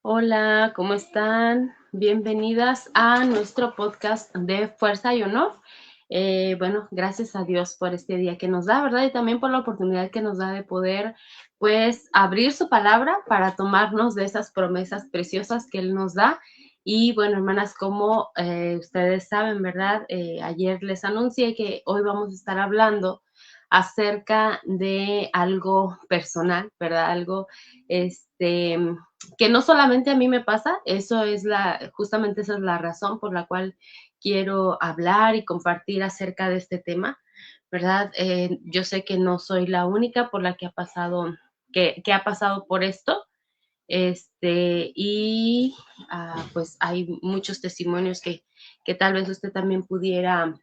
Hola, ¿cómo están? Bienvenidas a nuestro podcast de Fuerza y Honor. Bueno, gracias a Dios por este día que nos da, ¿verdad? Y también por la oportunidad que nos da de poder, pues, abrir su palabra para tomarnos de esas promesas preciosas que Él nos da. Y bueno, hermanas, como ustedes saben, ¿verdad? Ayer les anuncié que hoy vamos a estar hablando acerca de algo personal, ¿verdad? Algo, este, que no solamente a mí me pasa, justamente esa es la razón por la cual quiero hablar y compartir acerca de este tema, ¿verdad? Yo sé que no soy la única por la que ha pasado, que ha pasado por esto, y pues hay muchos testimonios que tal vez usted también pudiera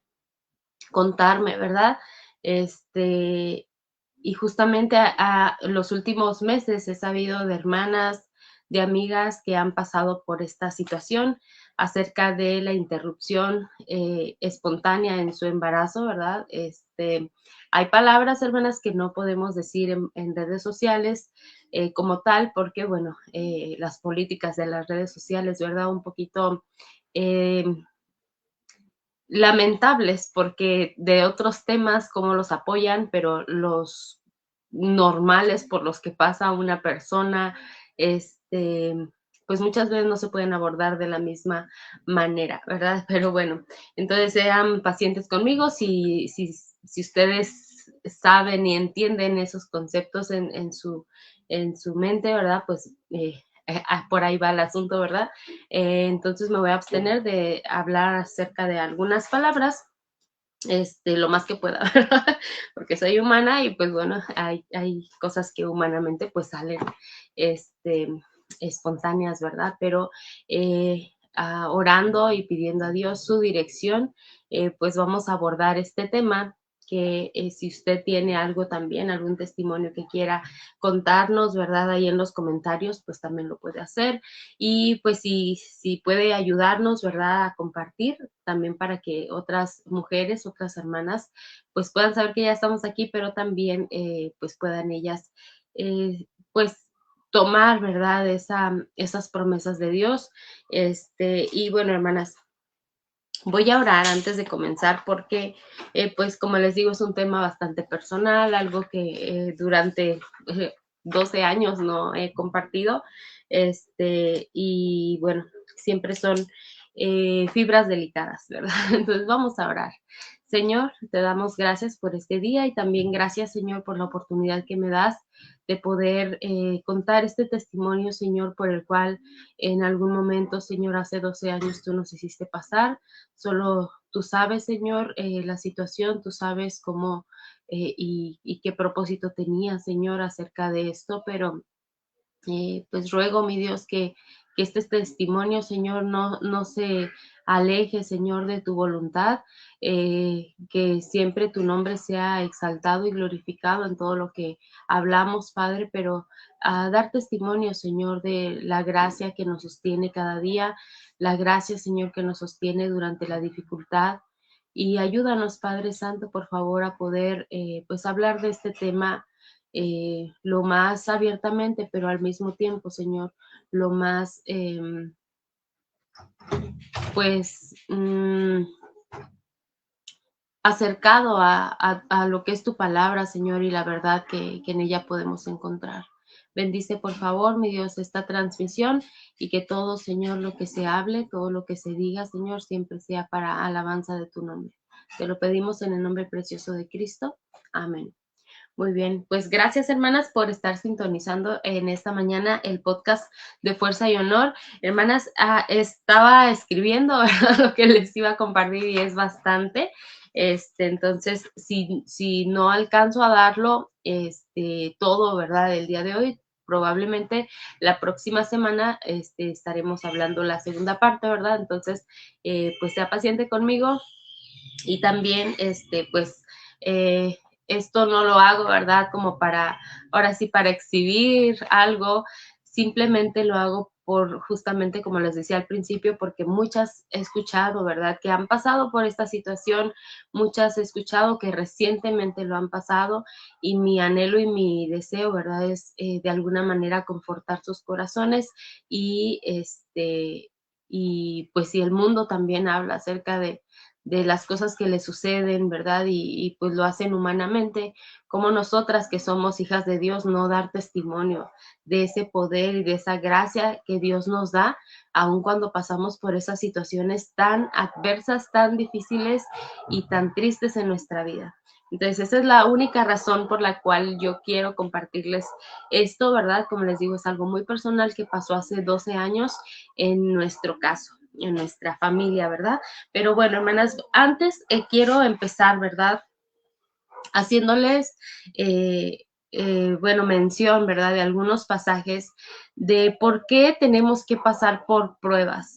contarme, ¿verdad? Este, y justamente los últimos meses he sabido de hermanas, de amigas que han pasado por esta situación acerca de la interrupción espontánea en su embarazo, ¿verdad? Hay palabras, hermanas, que no podemos decir en redes sociales como tal, porque, bueno, las políticas de las redes sociales, ¿verdad? Un poquito eh, lamentables, porque de otros temas, cómo los apoyan, pero los normales por los que pasa una persona, este, pues muchas veces no se pueden abordar de la misma manera, ¿verdad? Pero bueno, entonces sean pacientes conmigo si ustedes saben y entienden esos conceptos en su mente, ¿verdad? Pues por ahí va el asunto, ¿verdad? Entonces me voy a abstener de hablar acerca de algunas palabras, lo más que pueda, ¿verdad? Porque soy humana y pues bueno, hay cosas que humanamente pues salen este, espontáneas, ¿verdad? Pero orando y pidiendo a Dios su dirección, pues vamos a abordar este tema que si usted tiene algo también, algún testimonio que quiera contarnos, ¿verdad? Ahí en los comentarios, pues también lo puede hacer. Y pues si puede ayudarnos, ¿verdad? A compartir también para que otras mujeres, otras hermanas, pues puedan saber que ya estamos aquí, pero también pues puedan ellas, pues tomar, ¿verdad? Esas promesas de Dios. Y bueno, hermanas, voy a orar antes de comenzar porque, pues como les digo, es un tema bastante personal, algo que durante 12 años no he compartido, y bueno, siempre son fibras delicadas, ¿verdad? Entonces vamos a orar. Señor, te damos gracias por este día y también gracias, Señor, por la oportunidad que me das de poder contar este testimonio, Señor, por el cual en algún momento, Señor, hace 12 años tú nos hiciste pasar. Solo tú sabes, Señor, la situación, tú sabes cómo y qué propósito tenía, Señor, acerca de esto, pero pues ruego, mi Dios, que este testimonio, Señor, no se aleje, Señor, de tu voluntad, que siempre tu nombre sea exaltado y glorificado en todo lo que hablamos, Padre, pero a dar testimonio, Señor, de la gracia que nos sostiene cada día, la gracia, Señor, que nos sostiene durante la dificultad. Y ayúdanos, Padre Santo, por favor, a poder pues hablar de este tema lo más abiertamente, pero al mismo tiempo, Señor, lo más, pues, acercado a lo que es tu palabra, Señor, y la verdad que en ella podemos encontrar. Bendice, por favor, mi Dios, esta transmisión y que todo, Señor, lo que se hable, todo lo que se diga, Señor, siempre sea para alabanza de tu nombre. Te lo pedimos en el nombre precioso de Cristo. Amén. Muy bien, pues gracias hermanas por estar sintonizando en esta mañana el podcast de Fuerza y Honor. Hermanas, estaba escribiendo, ¿verdad? Lo que les iba a compartir y es bastante. Entonces, si no alcanzo a darlo todo, ¿verdad? El día de hoy, probablemente la próxima semana estaremos hablando la segunda parte, ¿verdad? Entonces, pues sea paciente conmigo y también, pues, esto no lo hago, ¿verdad? Como para, ahora sí, para exhibir algo, simplemente lo hago por justamente como les decía al principio, porque muchas he escuchado, ¿verdad? Que han pasado por esta situación, muchas he escuchado que recientemente lo han pasado y mi anhelo y mi deseo, ¿verdad? Es de alguna manera confortar sus corazones y y pues si el mundo también habla acerca de las cosas que le suceden, ¿verdad? Y pues lo hacen humanamente, como nosotras que somos hijas de Dios, no dar testimonio de ese poder y de esa gracia que Dios nos da, aun cuando pasamos por esas situaciones tan adversas, tan difíciles y tan tristes en nuestra vida. Entonces, esa es la única razón por la cual yo quiero compartirles esto, ¿verdad? Como les digo, es algo muy personal que pasó hace 12 años en nuestro caso, en nuestra familia, ¿verdad? Pero bueno, hermanas, antes quiero empezar, ¿verdad? Haciéndoles, bueno, mención, ¿verdad? De algunos pasajes de por qué tenemos que pasar por pruebas.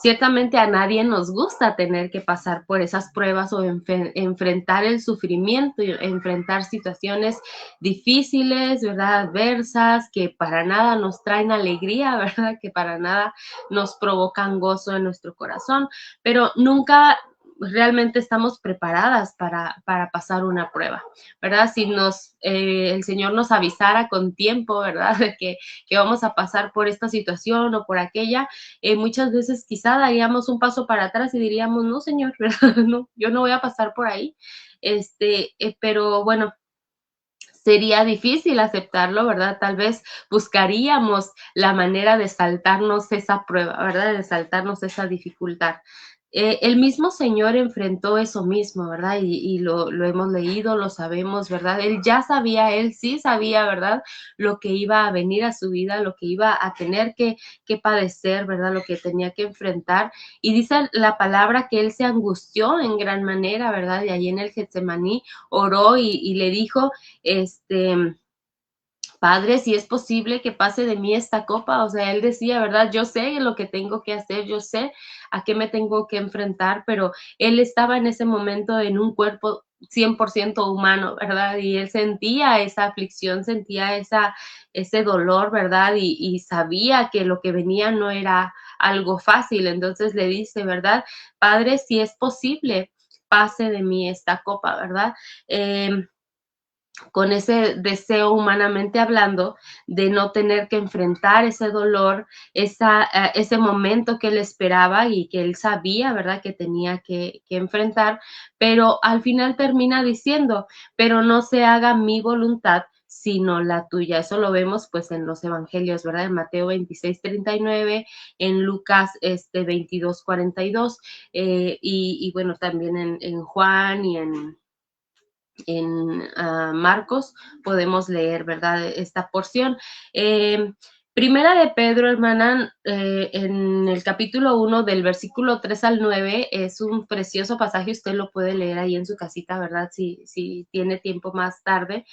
Ciertamente a nadie nos gusta tener que pasar por esas pruebas o enfrentar el sufrimiento, y enfrentar situaciones difíciles, ¿verdad? Adversas, que para nada nos traen alegría, ¿verdad? Que para nada nos provocan gozo en nuestro corazón, pero nunca realmente estamos preparadas para pasar una prueba, ¿verdad? Si el Señor nos avisara con tiempo, ¿verdad? De que vamos a pasar por esta situación o por aquella, muchas veces quizá daríamos un paso para atrás y diríamos, no, Señor, ¿verdad? No, yo no voy a pasar por ahí. Pero bueno, sería difícil aceptarlo, ¿verdad? Tal vez buscaríamos la manera de saltarnos esa prueba, ¿verdad? De saltarnos esa dificultad. El mismo Señor enfrentó eso mismo, ¿verdad? Y lo hemos leído, lo sabemos, ¿verdad? Él ya sabía, él sí sabía, ¿verdad? Lo que iba a venir a su vida, lo que iba a tener que padecer, ¿verdad? Lo que tenía que enfrentar. Y dice la palabra que él se angustió en gran manera, ¿verdad? Y allí en el Getsemaní oró y le dijo, Padre, si es posible que pase de mí esta copa, o sea, él decía, ¿verdad? Yo sé lo que tengo que hacer, yo sé a qué me tengo que enfrentar, pero él estaba en ese momento en un cuerpo 100% humano, ¿verdad? Y él sentía esa aflicción, sentía ese dolor, ¿verdad? Y sabía que lo que venía no era algo fácil, entonces le dice, ¿verdad? Padre, si es posible, pase de mí esta copa, ¿verdad? Con ese deseo humanamente hablando de no tener que enfrentar ese dolor, ese momento que él esperaba y que él sabía, ¿verdad?, que tenía que enfrentar, pero al final termina diciendo, pero no se haga mi voluntad, sino la tuya. Eso lo vemos pues en los evangelios, ¿verdad? En Mateo 26:39, en Lucas 22:42, y bueno, también en Juan y en Marcos podemos leer, ¿verdad? Esta porción. Primera de Pedro, hermana, en el capítulo 1 del versículo 3 al 9, es un precioso pasaje, usted lo puede leer ahí en su casita, ¿verdad? Si tiene tiempo más tarde.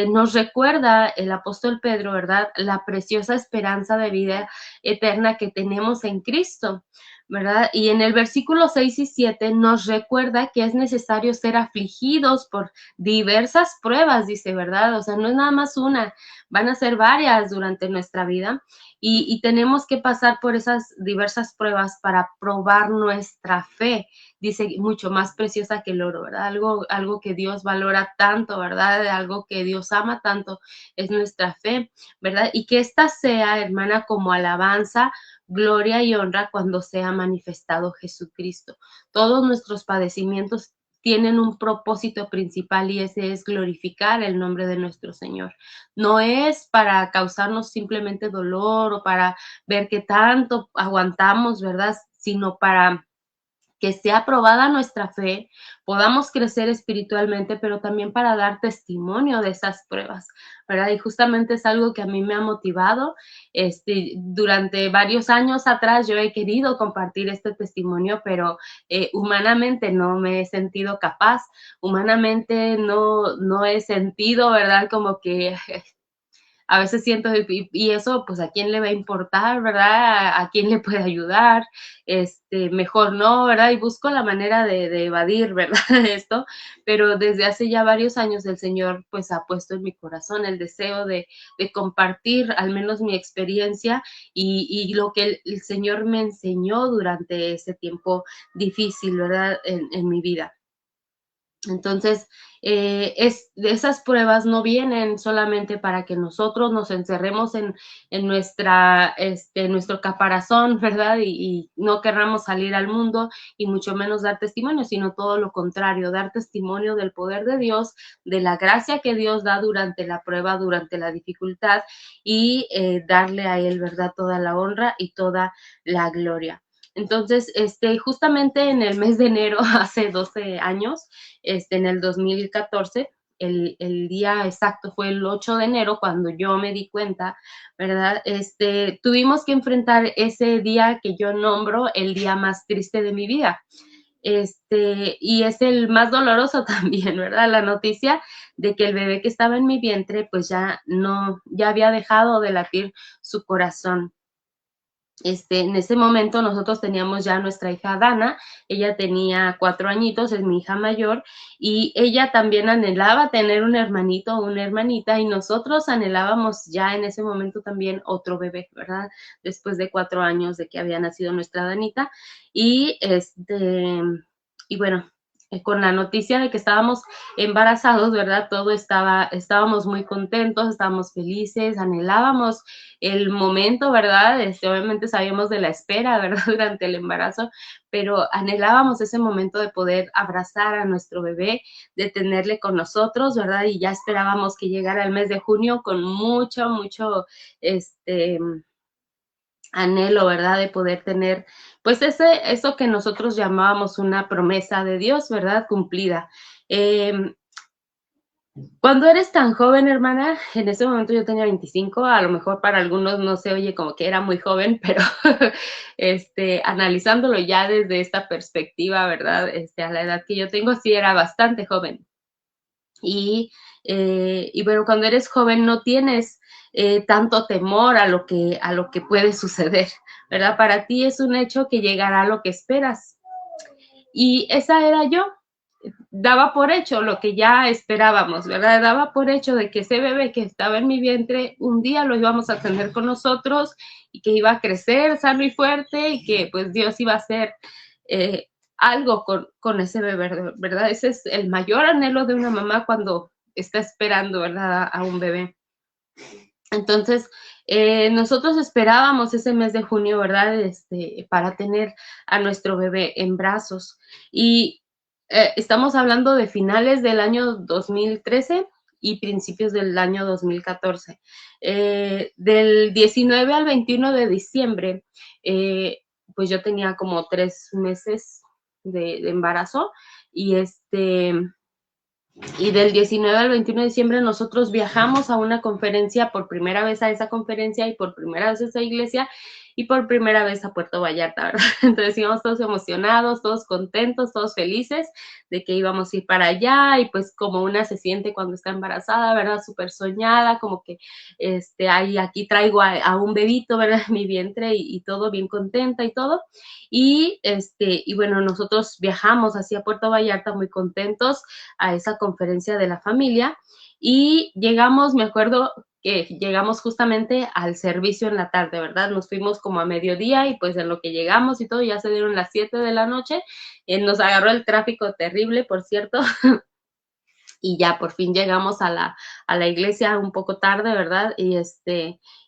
Nos recuerda el apóstol Pedro, ¿verdad? La preciosa esperanza de vida eterna que tenemos en Cristo, ¿verdad? Y en el versículo 6 y 7 nos recuerda que es necesario ser afligidos por diversas pruebas, dice, ¿verdad? O sea, no es nada más una, van a ser varias durante nuestra vida y tenemos que pasar por esas diversas pruebas para probar nuestra fe, dice, mucho más preciosa que el oro, ¿verdad? Algo que Dios valora tanto, ¿verdad? Algo que Dios ama tanto es nuestra fe, ¿verdad? Y que esta sea, hermana, como alabanza, gloria y honra cuando sea manifestado Jesucristo. Todos nuestros padecimientos tienen un propósito principal y ese es glorificar el nombre de nuestro Señor. No es para causarnos simplemente dolor o para ver qué tanto aguantamos, ¿verdad? Sino para que sea probada nuestra fe, podamos crecer espiritualmente, pero también para dar testimonio de esas pruebas, ¿verdad? Y justamente es algo que a mí me ha motivado. Durante varios años atrás yo he querido compartir este testimonio, pero humanamente no me he sentido capaz, humanamente no he sentido, ¿verdad? Como que a veces siento, y eso, pues, ¿a quién le va a importar, verdad? ¿A quién le puede ayudar? Mejor no, ¿verdad? Y busco la manera de evadir, ¿verdad? Esto, pero desde hace ya varios años el Señor, pues, ha puesto en mi corazón el deseo de compartir al menos mi experiencia y lo que el Señor me enseñó durante ese tiempo difícil, ¿verdad? En mi vida. Entonces, esas pruebas no vienen solamente para que nosotros nos encerremos en nuestro caparazón, ¿verdad? Y no querramos salir al mundo y mucho menos dar testimonio, sino todo lo contrario, dar testimonio del poder de Dios, de la gracia que Dios da durante la prueba, durante la dificultad y darle a Él, ¿verdad? Toda la honra y toda la gloria. Entonces, justamente en el mes de enero, hace 12 años, en el 2014, el día exacto fue el 8 de enero cuando yo me di cuenta, ¿verdad? Tuvimos que enfrentar ese día que yo nombro el día más triste de mi vida. Y es el más doloroso también, ¿verdad? La noticia de que el bebé que estaba en mi vientre, pues ya había dejado de latir su corazón. En ese momento nosotros teníamos ya nuestra hija Dana, ella tenía 4 añitos, es mi hija mayor, y ella también anhelaba tener un hermanito o una hermanita, y nosotros anhelábamos ya en ese momento también otro bebé, ¿verdad? Después de 4 años de que había nacido nuestra Danita, y y bueno, con la noticia de que estábamos embarazados, ¿verdad? Estábamos muy contentos, estábamos felices, anhelábamos el momento, ¿verdad? Obviamente sabíamos de la espera, ¿verdad? Durante el embarazo, pero anhelábamos ese momento de poder abrazar a nuestro bebé, de tenerle con nosotros, ¿verdad? Y ya esperábamos que llegara el mes de junio con mucho, este, anhelo, ¿verdad? De poder tener, pues eso que nosotros llamábamos una promesa de Dios, ¿verdad? Cumplida. Cuando eres tan joven, hermana, en ese momento yo tenía 25, a lo mejor para algunos no se oye como que era muy joven, pero analizándolo ya desde esta perspectiva, ¿verdad? A la edad que yo tengo, sí era bastante joven. Y bueno, cuando eres joven no tienes tanto temor a lo que puede suceder, ¿verdad? Para ti es un hecho que llegará a lo que esperas. Y esa era yo, daba por hecho lo que ya esperábamos, ¿verdad? Daba por hecho de que ese bebé que estaba en mi vientre, un día lo íbamos a tener con nosotros y que iba a crecer sano y fuerte y que pues Dios iba a hacer eh, algo con ese bebé, ¿verdad? Ese es el mayor anhelo de una mamá cuando está esperando, ¿verdad? A un bebé. Entonces, nosotros esperábamos ese mes de junio, ¿verdad? Para tener a nuestro bebé en brazos. Y estamos hablando de finales del año 2013 y principios del año 2014. Del 19 al 21 de diciembre, pues yo tenía como 3 meses de embarazo y y del 19 al 21 de diciembre nosotros viajamos a una conferencia, por primera vez a esa conferencia y por primera vez a esa iglesia y por primera vez a Puerto Vallarta, ¿verdad? Entonces íbamos todos emocionados, todos contentos, todos felices de que íbamos a ir para allá y pues como una se siente cuando está embarazada, ¿verdad? Súper soñada, como que ahí aquí traigo a un bebito, ¿verdad? En mi vientre y todo bien contenta y todo. Y bueno, nosotros viajamos hacia Puerto Vallarta muy contentos a esa conferencia de la familia y llegamos, me acuerdo que llegamos justamente al servicio en la tarde, ¿verdad? Nos fuimos como a mediodía y pues en lo que llegamos y todo, ya se dieron las 7 de la noche, nos agarró el tráfico terrible, por cierto, y ya por fin llegamos a la iglesia un poco tarde, ¿verdad?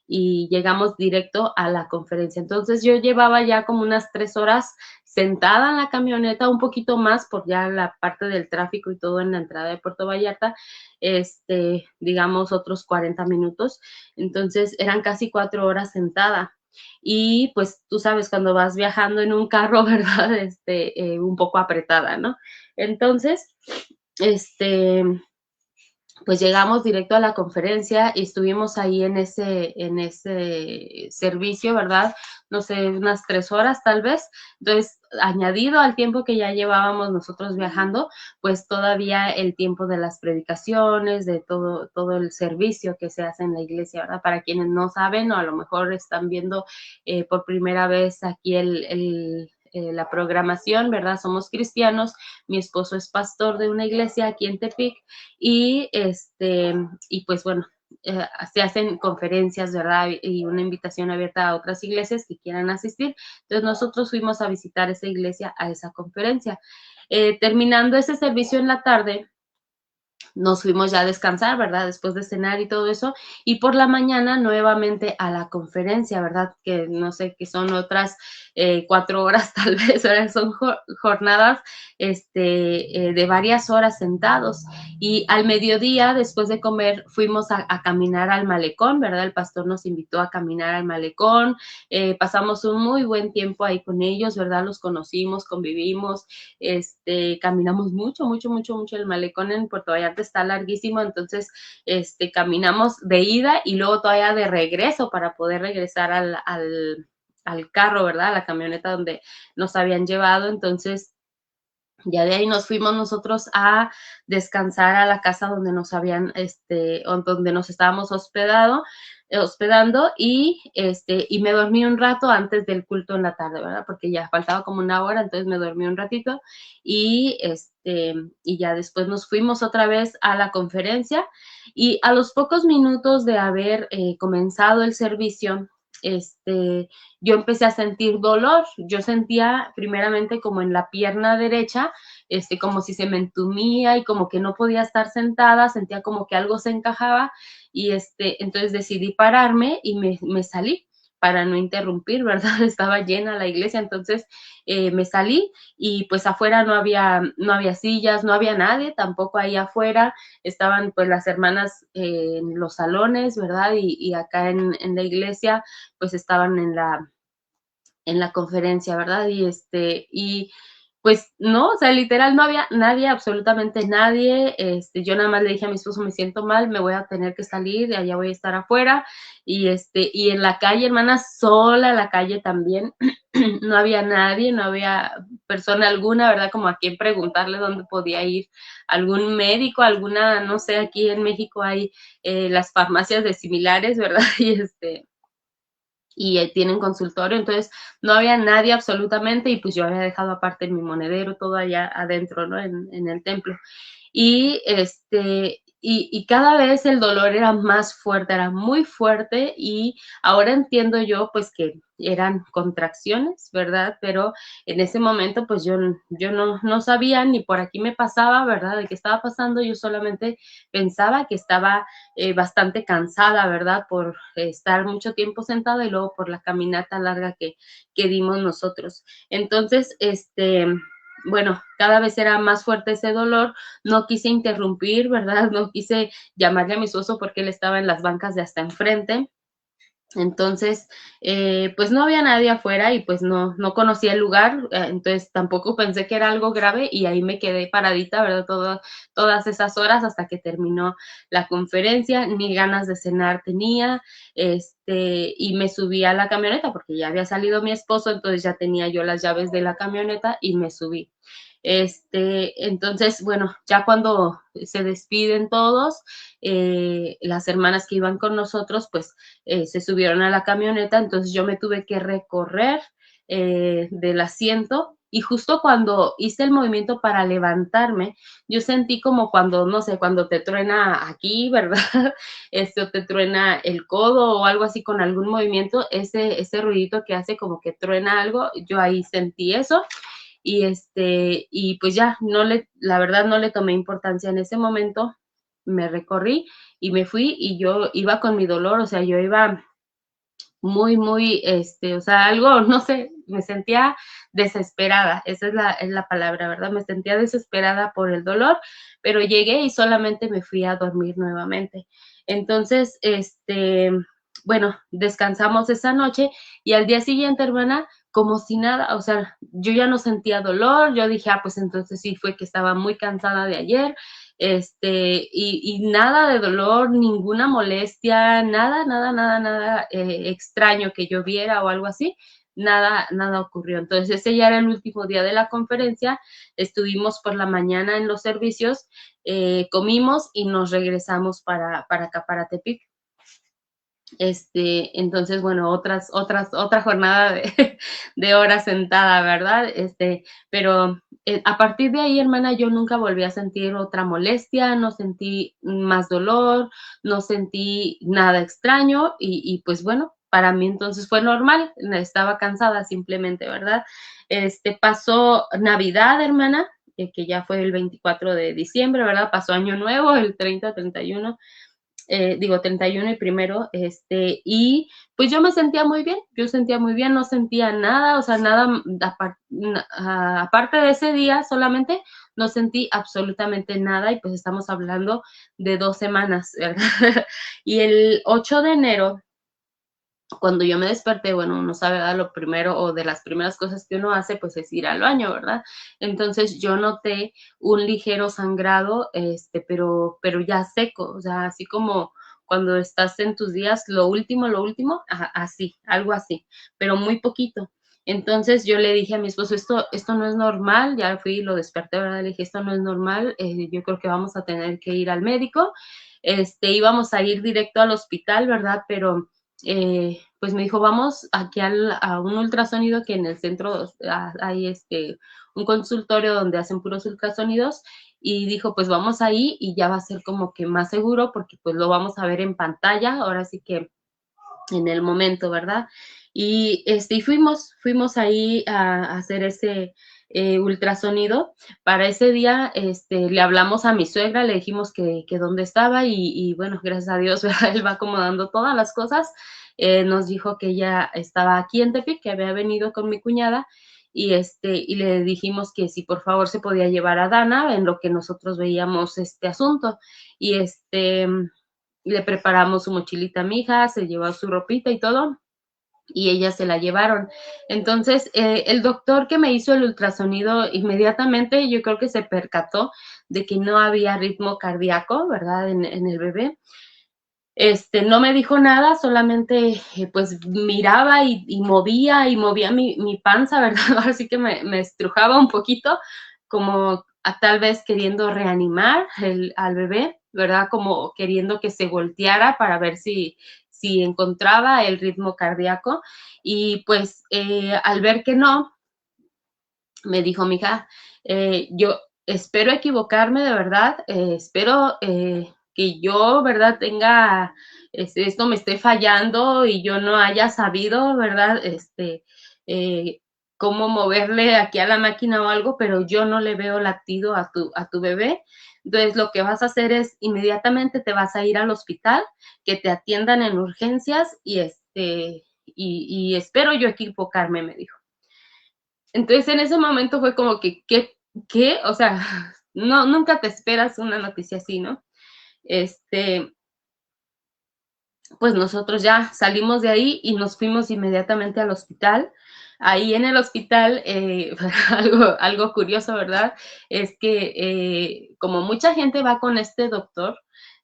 Y llegamos directo a la conferencia. Entonces yo llevaba ya como unas 3 horas sentada en la camioneta, un poquito más por ya la parte del tráfico y todo en la entrada de Puerto Vallarta, digamos otros 40 minutos. Entonces eran casi 4 horas sentada. Y pues tú sabes, cuando vas viajando en un carro, ¿verdad? Un poco apretada, ¿no? Entonces, este, pues llegamos directo a la conferencia y estuvimos ahí en ese servicio, ¿verdad? No sé, unas 3 horas tal vez. Entonces, añadido al tiempo que ya llevábamos nosotros viajando, pues todavía el tiempo de las predicaciones, de todo el servicio que se hace en la iglesia, ¿verdad? Para quienes no saben o a lo mejor están viendo por primera vez aquí la programación, ¿verdad? Somos cristianos, mi esposo es pastor de una iglesia aquí en Tepic y, y pues bueno, se hacen conferencias, ¿verdad? Y una invitación abierta a otras iglesias que quieran asistir. Entonces nosotros fuimos a visitar esa iglesia, a esa conferencia. Terminando ese servicio en la tarde, nos fuimos ya a descansar, ¿verdad? Después de cenar y todo eso. Y por la mañana nuevamente a la conferencia, ¿verdad? Que no sé, que son otras 4 horas tal vez, ¿verdad? Son jornadas de varias horas sentados. Y al mediodía, después de comer, fuimos a caminar al malecón, ¿verdad? El pastor nos invitó a caminar al malecón. Pasamos un muy buen tiempo ahí con ellos, ¿verdad? Los conocimos, convivimos, caminamos mucho, mucho, mucho, mucho. El malecón en Puerto Vallarta está larguísimo, entonces, caminamos de ida y luego todavía de regreso para poder regresar al carro, ¿verdad? A la camioneta donde nos habían llevado. Entonces, ya de ahí nos fuimos nosotros a descansar a la casa donde nos habían, donde nos estábamos hospedando y me dormí un rato antes del culto en la tarde, ¿verdad? Porque ya faltaba como una hora, entonces me dormí un ratito y ya después nos fuimos otra vez a la conferencia y a los pocos minutos de haber comenzado el servicio, yo empecé a sentir dolor. Yo sentía primeramente como en la pierna derecha, como si se me entumía y como que no podía estar sentada, sentía como que algo se encajaba y entonces decidí pararme y me salí para no interrumpir, ¿verdad? Estaba llena la iglesia, entonces me salí y pues afuera no había sillas, no había nadie, tampoco ahí afuera, estaban pues las hermanas en los salones, ¿verdad? Y acá en la iglesia pues estaban en la conferencia, ¿verdad? Y pues no, o sea, literal no había nadie, absolutamente nadie. Yo nada más le dije a mi esposo, me siento mal, me voy a tener que salir, allá voy a estar afuera. Y en la calle, hermana, sola la calle también, no había nadie, no había persona alguna, ¿verdad? Como a quien preguntarle dónde podía ir algún médico, alguna, no sé, aquí en México hay las farmacias de similares, ¿verdad? Y tienen consultorio, entonces no había nadie absolutamente y pues yo había dejado aparte mi monedero todo allá adentro, ¿no? En el templo. Y cada vez el dolor era más fuerte, era muy fuerte y ahora entiendo yo pues que eran contracciones, ¿verdad? Pero en ese momento pues yo no sabía ni por aquí me pasaba, ¿verdad? De qué estaba pasando, yo solamente pensaba que estaba bastante cansada, ¿verdad? Por estar mucho tiempo sentada y luego por la caminata larga que dimos nosotros. Entonces, bueno, cada vez era más fuerte ese dolor, no quise interrumpir, ¿verdad? No quise llamarle a mi esposo porque él estaba en las bancas de hasta enfrente. Entonces, pues no había nadie afuera y pues no conocía el lugar, entonces tampoco pensé que era algo grave y ahí me quedé paradita, ¿verdad? Todas esas horas hasta que terminó la conferencia, ni ganas de cenar tenía, y me subí a la camioneta porque ya había salido mi esposo, entonces ya tenía yo las llaves de la camioneta y me subí. Entonces, bueno, ya cuando se despiden todos, las hermanas que iban con nosotros, pues se subieron a la camioneta, entonces yo me tuve que recorrer del asiento y justo cuando hice el movimiento para levantarme, yo sentí como cuando, no sé, cuando te truena aquí, ¿verdad? O te truena el codo o algo así con algún movimiento, ese ruidito que hace como que truena algo, yo ahí sentí eso y pues ya, la verdad no le tomé importancia en ese momento, me recorrí y me fui y yo iba con mi dolor, o sea, yo iba muy, muy, o sea, algo, no sé, me sentía desesperada, esa es la palabra, ¿verdad? Me sentía desesperada por el dolor, pero llegué y solamente me fui a dormir nuevamente. Entonces, bueno, descansamos esa noche y al día siguiente, hermana, como si nada, o sea, yo ya no sentía dolor, yo dije, pues entonces sí fue que estaba muy cansada de ayer, y nada de dolor, ninguna molestia, nada extraño que yo viera o algo así, nada ocurrió. Entonces ese ya era el último día de la conferencia, estuvimos por la mañana en los servicios, comimos y nos regresamos para acá, para Tepic. Entonces, bueno, otra jornada de horas sentada, ¿verdad? Pero a partir de ahí, hermana, yo nunca volví a sentir otra molestia, no sentí más dolor, no sentí nada extraño y pues bueno, para mí entonces fue normal, estaba cansada simplemente, ¿verdad? Pasó Navidad, hermana, que ya fue el 24 de diciembre, ¿verdad? Pasó Año Nuevo, el 30, 31, 31 y primero, y pues yo me sentía muy bien, no sentía nada, o sea, nada, aparte de ese día solamente, no sentí absolutamente nada, y pues estamos hablando de 2 semanas, ¿verdad? Y el 8 de enero, cuando yo me desperté, bueno, uno sabe, ¿verdad? Lo primero o de las primeras cosas que uno hace, pues es ir al baño, ¿verdad? Entonces yo noté un ligero sangrado, pero ya seco, o sea, así como cuando estás en tus días, lo último, así, algo así, pero muy poquito. Entonces yo le dije a mi esposo, esto no es normal, ya fui y lo desperté, ¿verdad? Le dije, esto no es normal, yo creo que vamos a tener que ir al médico, íbamos a ir directo al hospital, ¿verdad? Pero pues me dijo, vamos aquí a un ultrasonido que en el centro hay un consultorio donde hacen puros ultrasonidos, y dijo, pues vamos ahí y ya va a ser como que más seguro porque pues lo vamos a ver en pantalla, ahora sí que en el momento, ¿verdad? Y fuimos ahí a hacer ese ultrasonido. Para ese día, le hablamos a mi suegra, le dijimos que dónde estaba y bueno, gracias a Dios, ¿verdad? Él va acomodando todas las cosas. Nos dijo que ella estaba aquí en Tepic, que había venido con mi cuñada, y le dijimos que si por favor se podía llevar a Dana en lo que nosotros veíamos este asunto. Y le preparamos su mochilita a mi hija, se llevó su ropita y todo, y ella se la llevaron. Entonces, el doctor que me hizo el ultrasonido inmediatamente, yo creo que se percató de que no había ritmo cardíaco, ¿verdad? En el bebé. No me dijo nada, solamente pues miraba y movía mi panza, ¿verdad? Ahora sí que me estrujaba un poquito, como tal vez queriendo reanimar al bebé, ¿verdad? Como queriendo que se volteara para ver si encontraba el ritmo cardíaco. Y pues al ver que no, me dijo, mija, yo espero equivocarme de verdad, espero que yo, ¿verdad? Tenga, esto me esté fallando y yo no haya sabido, ¿verdad? Eh, cómo moverle aquí a la máquina o algo, pero yo no le veo latido a tu bebé. Entonces, lo que vas a hacer es inmediatamente te vas a ir al hospital, que te atiendan en urgencias y espero yo equivocarme, me dijo. Entonces en ese momento fue como que, ¿qué? O sea, no, nunca te esperas una noticia así, ¿no? Pues nosotros ya salimos de ahí y nos fuimos inmediatamente al hospital. Ahí en el hospital, algo curioso, ¿verdad? Es que como mucha gente va con este doctor,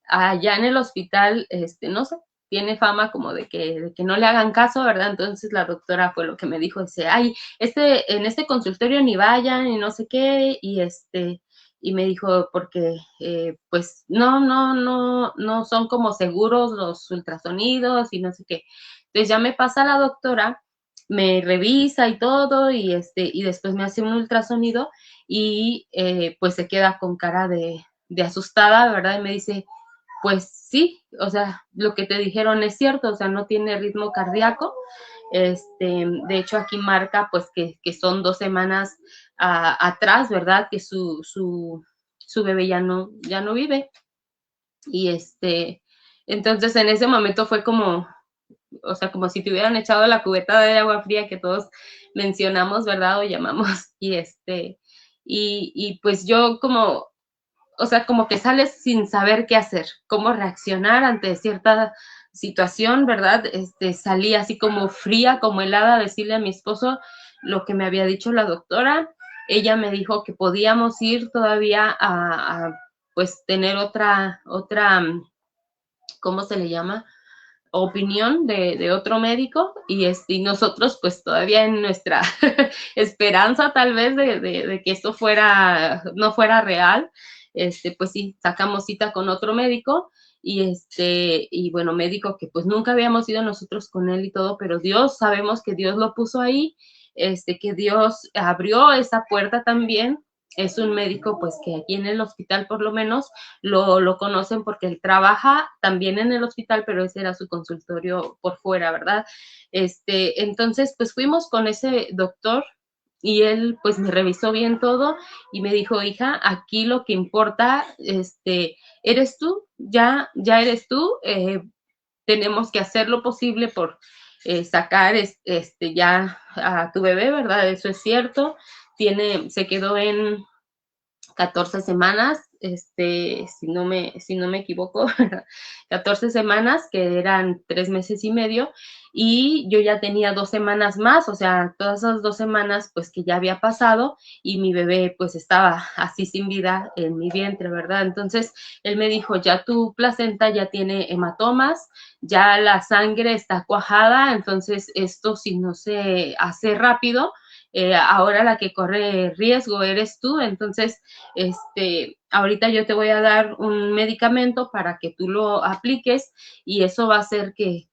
allá en el hospital, no sé, tiene fama como de que no le hagan caso, ¿verdad? Entonces la doctora fue lo que me dijo, dice, ay, en este consultorio ni vayan y no sé qué, y me dijo, porque pues no son como seguros los ultrasonidos y no sé qué. Entonces ya me pasa la doctora, me revisa y todo, y después me hace un ultrasonido y pues se queda con cara de asustada, ¿verdad? Y me dice, pues sí, o sea, lo que te dijeron es cierto, o sea, no tiene ritmo cardíaco. De hecho, aquí marca pues que son 2 semanas atrás, ¿verdad? Que su bebé ya no vive. Y entonces en ese momento fue como, o sea, como si te hubieran echado la cubeta de agua fría que todos mencionamos, ¿verdad? O llamamos. Y pues yo como, o sea, como que sales sin saber qué hacer, cómo reaccionar ante cierta situación, ¿verdad? Salí así como fría, como helada, a decirle a mi esposo lo que me había dicho la doctora. Ella me dijo que podíamos ir todavía pues tener ¿cómo se le llama? Opinión de otro médico y nosotros pues todavía en nuestra esperanza tal vez de que esto no fuera real, pues sí, sacamos cita con otro médico y bueno, médico que pues nunca habíamos ido nosotros con él y todo, pero Dios, sabemos que Dios lo puso ahí, que Dios abrió esa puerta también. Es un médico pues que aquí en el hospital por lo menos lo conocen porque él trabaja también en el hospital, pero ese era su consultorio por fuera, ¿verdad? Entonces, pues fuimos con ese doctor y él pues me revisó bien todo y me dijo, hija, aquí lo que importa, eres tú, ya eres tú, tenemos que hacer lo posible por sacar ya a tu bebé, ¿verdad? Eso es cierto. Se quedó en 14 semanas, si no me equivoco, 14 semanas, que eran 3 meses y medio, y yo ya tenía 2 semanas más, o sea, todas esas 2 semanas, pues que ya había pasado, y mi bebé, pues estaba así sin vida en mi vientre, ¿verdad? Entonces, él me dijo, ya tu placenta ya tiene hematomas, ya la sangre está cuajada, entonces esto si no se hace rápido, ahora la que corre riesgo eres tú, entonces ahorita yo te voy a dar un medicamento para que tú lo apliques y eso va a hacer que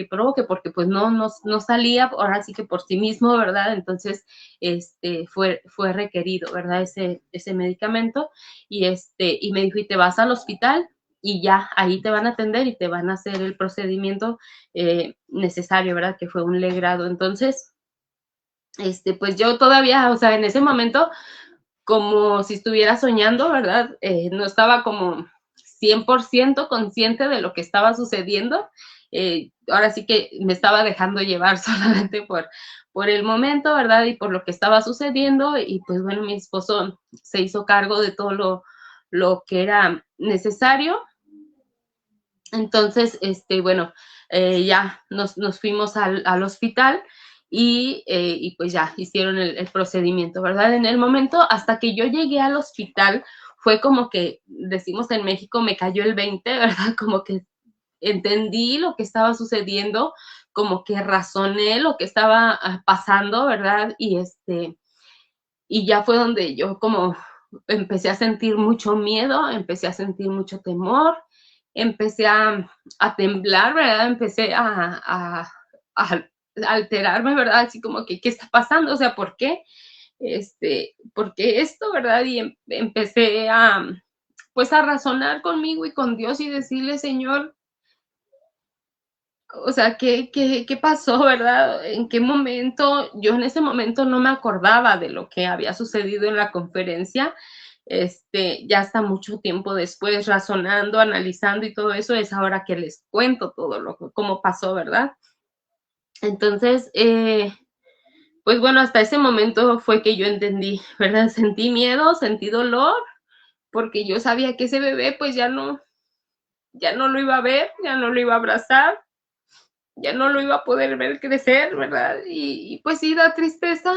provoque, porque pues no salía, ahora sí que por sí mismo, ¿verdad? Entonces, fue requerido, ¿verdad? Ese medicamento y me dijo, y te vas al hospital y ya, ahí te van a atender y te van a hacer el procedimiento necesario, ¿verdad? Que fue un legrado. Entonces, pues yo todavía, o sea, en ese momento como si estuviera soñando, ¿verdad? No estaba como 100% consciente de lo que estaba sucediendo. Ahora sí que me estaba dejando llevar solamente por el momento, ¿verdad? Y por lo que estaba sucediendo. Y pues bueno, mi esposo se hizo cargo de todo lo que era necesario. Entonces, bueno, ya nos fuimos al hospital y pues ya hicieron el procedimiento, ¿verdad? En el momento, hasta que yo llegué al hospital, fue como que, decimos en México, me cayó el 20, ¿verdad? Como que entendí lo que estaba sucediendo, como que razoné lo que estaba pasando, ¿verdad? Y ya fue donde yo como empecé a sentir mucho miedo, empecé a sentir mucho temor, empecé a temblar, ¿verdad? Empecé a alterarme, ¿verdad? Así como que, ¿qué está pasando? O sea, ¿por qué? ¿Por qué esto, verdad? Y empecé pues a razonar conmigo y con Dios y decirle, Señor, o sea, ¿qué pasó, verdad? ¿En qué momento? Yo en ese momento no me acordaba de lo que había sucedido en la conferencia. Ya hasta mucho tiempo después, razonando, analizando y todo eso, es ahora que les cuento todo cómo pasó, ¿verdad? Entonces, pues bueno, hasta ese momento fue que yo entendí, ¿verdad? Sentí miedo, sentí dolor, porque yo sabía que ese bebé pues ya no lo iba a ver, ya no lo iba a abrazar, ya no lo iba a poder ver crecer, ¿verdad? Y pues sí, da tristeza,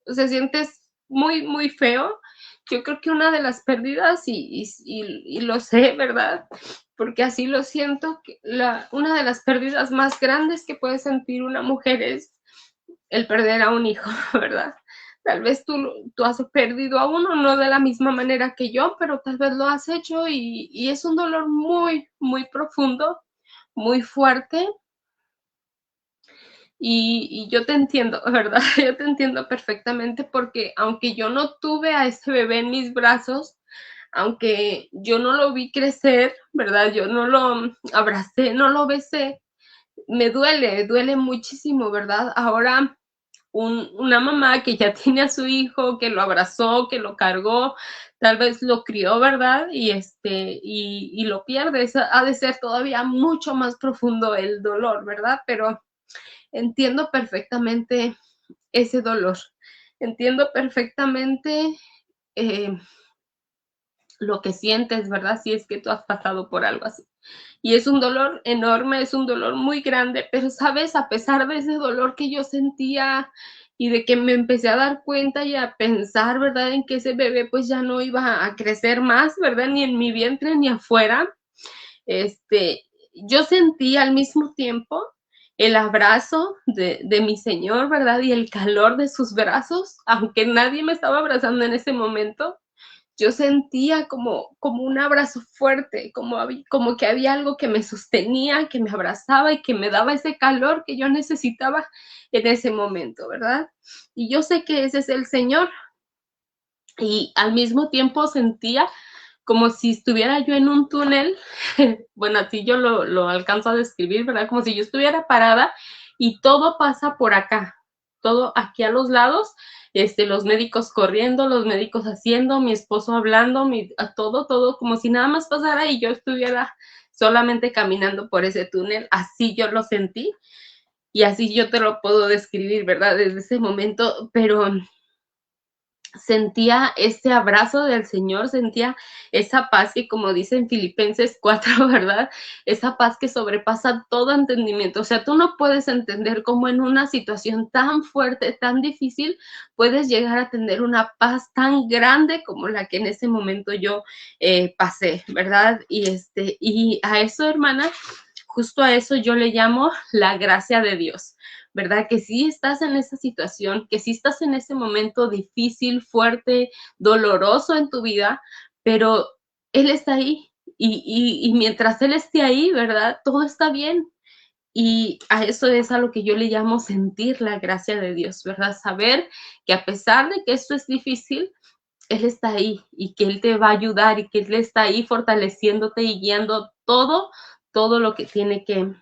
se siente muy, muy feo. Yo creo que una de las pérdidas, y lo sé, ¿verdad? Porque así lo siento, que una de las pérdidas más grandes que puede sentir una mujer es el perder a un hijo, ¿verdad? Tal vez tú has perdido a uno, no de la misma manera que yo, pero tal vez lo has hecho y es un dolor muy, muy profundo, muy fuerte y yo te entiendo, ¿verdad? Yo te entiendo perfectamente porque aunque yo no tuve a ese bebé en mis brazos, aunque yo no lo vi crecer, ¿verdad? Yo no lo abracé, no lo besé, me duele muchísimo, ¿verdad? Ahora una mamá que ya tiene a su hijo, que lo abrazó, que lo cargó, tal vez lo crió, ¿verdad? Y lo pierde, ha de ser todavía mucho más profundo el dolor, ¿verdad? Pero entiendo perfectamente ese dolor. Entiendo perfectamente eh, lo que sientes, ¿verdad? Si es que tú has pasado por algo así. Y es un dolor enorme, es un dolor muy grande, pero sabes, a pesar de ese dolor que yo sentía y de que me empecé a dar cuenta y a pensar, ¿verdad? En que ese bebé pues ya no iba a crecer más, ¿verdad? Ni en mi vientre ni afuera. Este, yo sentí al mismo tiempo el abrazo de mi Señor, ¿verdad? Y el calor de sus brazos, aunque nadie me estaba abrazando en ese momento, yo sentía como un abrazo fuerte, como que había algo que me sostenía, que me abrazaba y que me daba ese calor que yo necesitaba en ese momento, ¿verdad? Y yo sé que ese es el Señor. Y al mismo tiempo sentía como si estuviera yo en un túnel, bueno, así yo lo alcanzo a describir, ¿verdad? Como si yo estuviera parada y todo pasa por acá, todo aquí a los lados, los médicos corriendo, los médicos haciendo, mi esposo hablando, todo, como si nada más pasara y yo estuviera solamente caminando por ese túnel, así yo lo sentí y así yo te lo puedo describir, ¿verdad? Desde ese momento, pero sentía ese abrazo del Señor, sentía esa paz que, como dice en Filipenses 4, ¿verdad? Esa paz que sobrepasa todo entendimiento. O sea, tú no puedes entender cómo en una situación tan fuerte, tan difícil, puedes llegar a tener una paz tan grande como la que en ese momento yo pasé, ¿verdad? Y a eso, hermana, justo a eso yo le llamo la gracia de Dios. ¿Verdad? Que sí estás en esa situación, que sí estás en ese momento difícil, fuerte, doloroso en tu vida, pero Él está ahí y mientras Él esté ahí, ¿verdad? Todo está bien. Y a eso es a lo que yo le llamo sentir la gracia de Dios, ¿verdad? Saber que a pesar de que esto es difícil, Él está ahí y que Él te va a ayudar y que Él está ahí fortaleciéndote y guiando todo lo que tiene que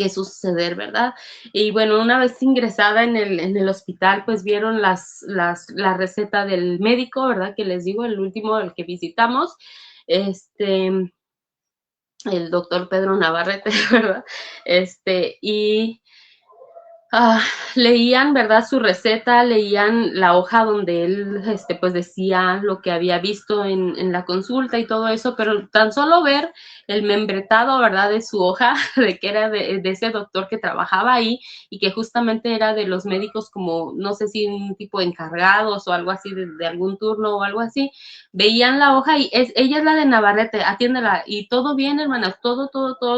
suceder, ¿verdad? Y bueno, una vez ingresada en el hospital, pues vieron la receta del médico, ¿verdad? Que les digo, el último, el que visitamos, este, el doctor Pedro Navarrete, ¿verdad? Y Ah, leían, ¿verdad? Su receta, leían la hoja donde él, pues decía lo que había visto en la consulta y todo eso, pero tan solo ver el membretado, ¿verdad? De su hoja, de que era de ese doctor que trabajaba ahí y que justamente era de los médicos como, no sé si un tipo de encargados o algo así, de algún turno o algo así, veían la hoja y ella es la de Navarrete, atiéndela, y todo bien, hermanas, todo,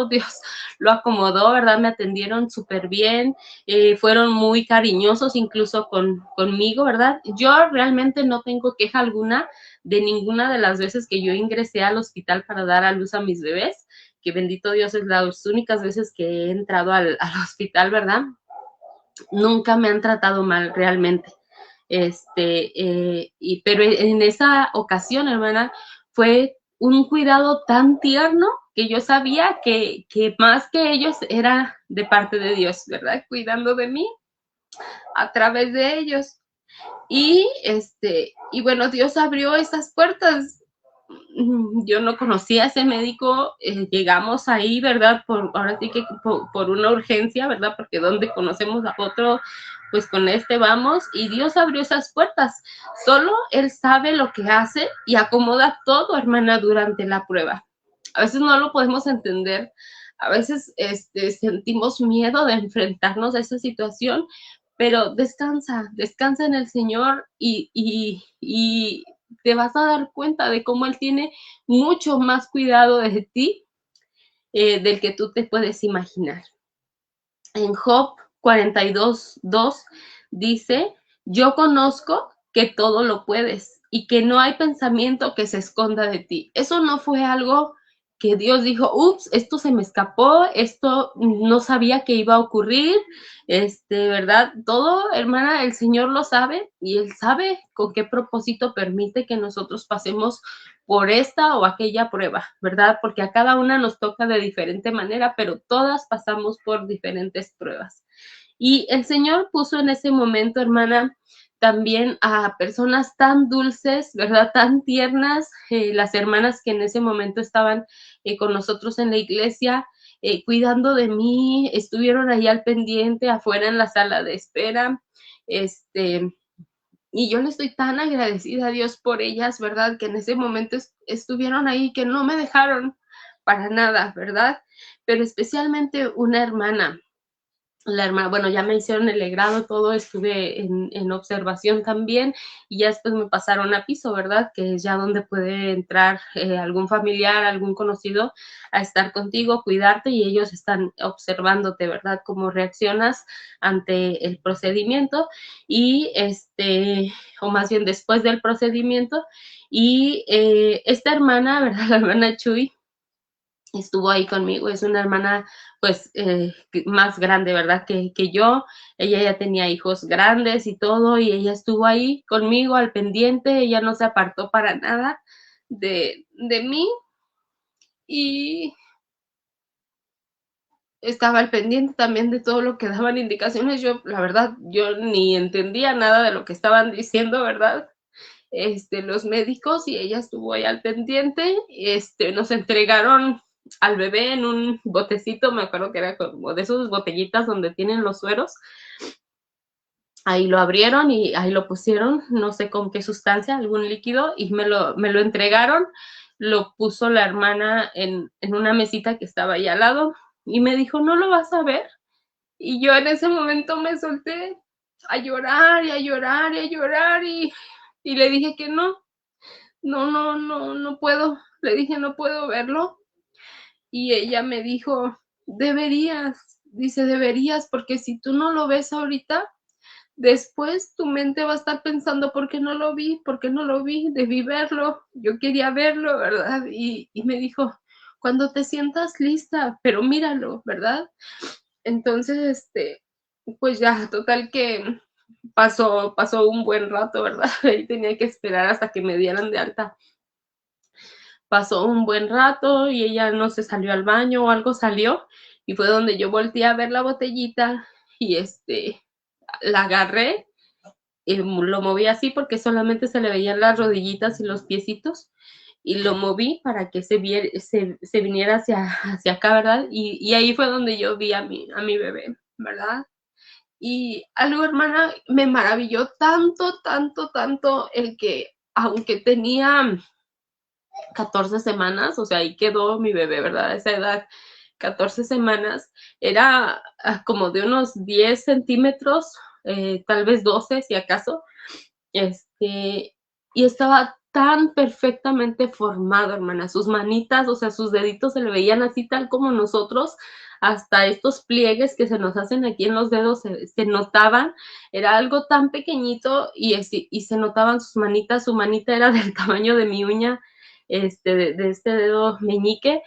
Dios lo acomodó, ¿verdad? Me atendieron súper bien, fueron muy cariñosos incluso conmigo, ¿verdad? Yo realmente no tengo queja alguna de ninguna de las veces que yo ingresé al hospital para dar a luz a mis bebés, que bendito Dios es las únicas veces que he entrado al hospital, ¿verdad? Nunca me han tratado mal realmente. Pero en esa ocasión, hermana, fue un cuidado tan tierno que yo sabía que más que ellos era de parte de Dios, ¿verdad? Cuidando de mí a través de ellos. Y bueno, Dios abrió esas puertas. Yo no conocía a ese médico, llegamos ahí, ¿verdad? Ahora sí que por una urgencia, ¿verdad? Porque donde conocemos a otro, pues con este vamos, y Dios abrió esas puertas. Solo Él sabe lo que hace y acomoda todo, hermana, durante la prueba. A veces no lo podemos entender, a veces sentimos miedo de enfrentarnos a esa situación, pero descansa en el Señor y te vas a dar cuenta de cómo Él tiene mucho más cuidado de ti del que tú te puedes imaginar. En Job 42:2 dice, yo conozco que todo lo puedes y que no hay pensamiento que se esconda de ti. Eso no fue algo que Dios dijo, ups, esto se me escapó, esto no sabía que iba a ocurrir, ¿verdad? Todo, hermana, el Señor lo sabe y Él sabe con qué propósito permite que nosotros pasemos por esta o aquella prueba, ¿verdad? Porque a cada una nos toca de diferente manera, pero todas pasamos por diferentes pruebas. Y el Señor puso en ese momento, hermana, también a personas tan dulces, ¿verdad? Tan tiernas, las hermanas que en ese momento estaban con nosotros en la iglesia, cuidando de mí, estuvieron ahí al pendiente, afuera en la sala de espera, y yo le estoy tan agradecida a Dios por ellas, ¿verdad? Que en ese momento estuvieron ahí, que no me dejaron para nada, ¿verdad? Pero especialmente una hermana la hermana, bueno, ya me hicieron el legrado, todo, estuve en observación también y ya después me pasaron a piso, ¿verdad? Que es ya donde puede entrar algún familiar, algún conocido a estar contigo, cuidarte y ellos están observándote, ¿verdad? Cómo reaccionas ante el procedimiento y o más bien después del procedimiento. Y esta hermana, ¿verdad? La hermana Chuy, estuvo ahí conmigo, es una hermana pues más grande, ¿verdad? Que yo, ella ya tenía hijos grandes y todo, y ella estuvo ahí conmigo al pendiente, ella no se apartó para nada de mí y estaba al pendiente también de todo lo que daban indicaciones. Yo, la verdad, yo ni entendía nada de lo que estaban diciendo, ¿verdad? Los médicos y ella estuvo ahí al pendiente, nos entregaron al bebé en un botecito, me acuerdo que era como de esas botellitas donde tienen los sueros, ahí lo abrieron y ahí lo pusieron, no sé con qué sustancia, algún líquido, y me lo entregaron, lo puso la hermana en una mesita que estaba ahí al lado, y me dijo, ¿no lo vas a ver? Y yo en ese momento me solté a llorar y a llorar y a llorar y le dije que no puedo. Le dije, no puedo verlo. Y ella me dijo, deberías, dice, deberías, porque si tú no lo ves ahorita, después tu mente va a estar pensando, ¿por qué no lo vi? ¿Por qué no lo vi? Debí verlo, yo quería verlo, ¿verdad? Y me dijo, cuando te sientas lista, pero míralo, ¿verdad? Entonces, pues ya, total que pasó un buen rato, ¿verdad? Ahí tenía que esperar hasta que me dieran de alta. Pasó un buen rato y ella no se salió al baño o algo salió y fue donde yo volteé a ver la botellita y la agarré y lo moví así porque solamente se le veían las rodillitas y los piecitos y lo moví para que se viniera hacia acá, ¿verdad? Y ahí fue donde yo vi a mi bebé, ¿verdad? Y algo, hermana, me maravilló tanto, tanto, tanto el que, aunque tenía 14 semanas, o sea, ahí quedó mi bebé, ¿verdad? A esa edad, 14 semanas, era como de unos 10 centímetros, tal vez 12 si acaso, y estaba tan perfectamente formado, hermana, sus manitas, o sea, sus deditos se le veían así tal como nosotros, hasta estos pliegues que se nos hacen aquí en los dedos se notaban, era algo tan pequeñito y se notaban sus manitas, su manita era del tamaño de mi uña, de este dedo meñique,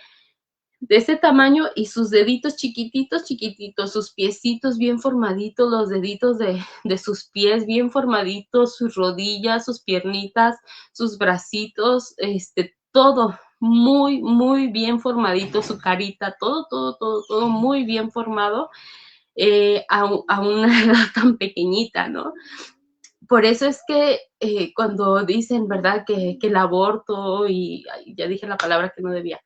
de ese tamaño y sus deditos chiquititos, chiquititos, sus piecitos bien formaditos, los deditos de sus pies bien formaditos, sus rodillas, sus piernitas, sus bracitos, todo muy, muy bien formadito, su carita, todo, todo, todo, todo muy bien formado a una edad tan pequeñita, ¿no? Por eso es que cuando dicen, ¿verdad?, que el aborto, y ya dije la palabra que no debía,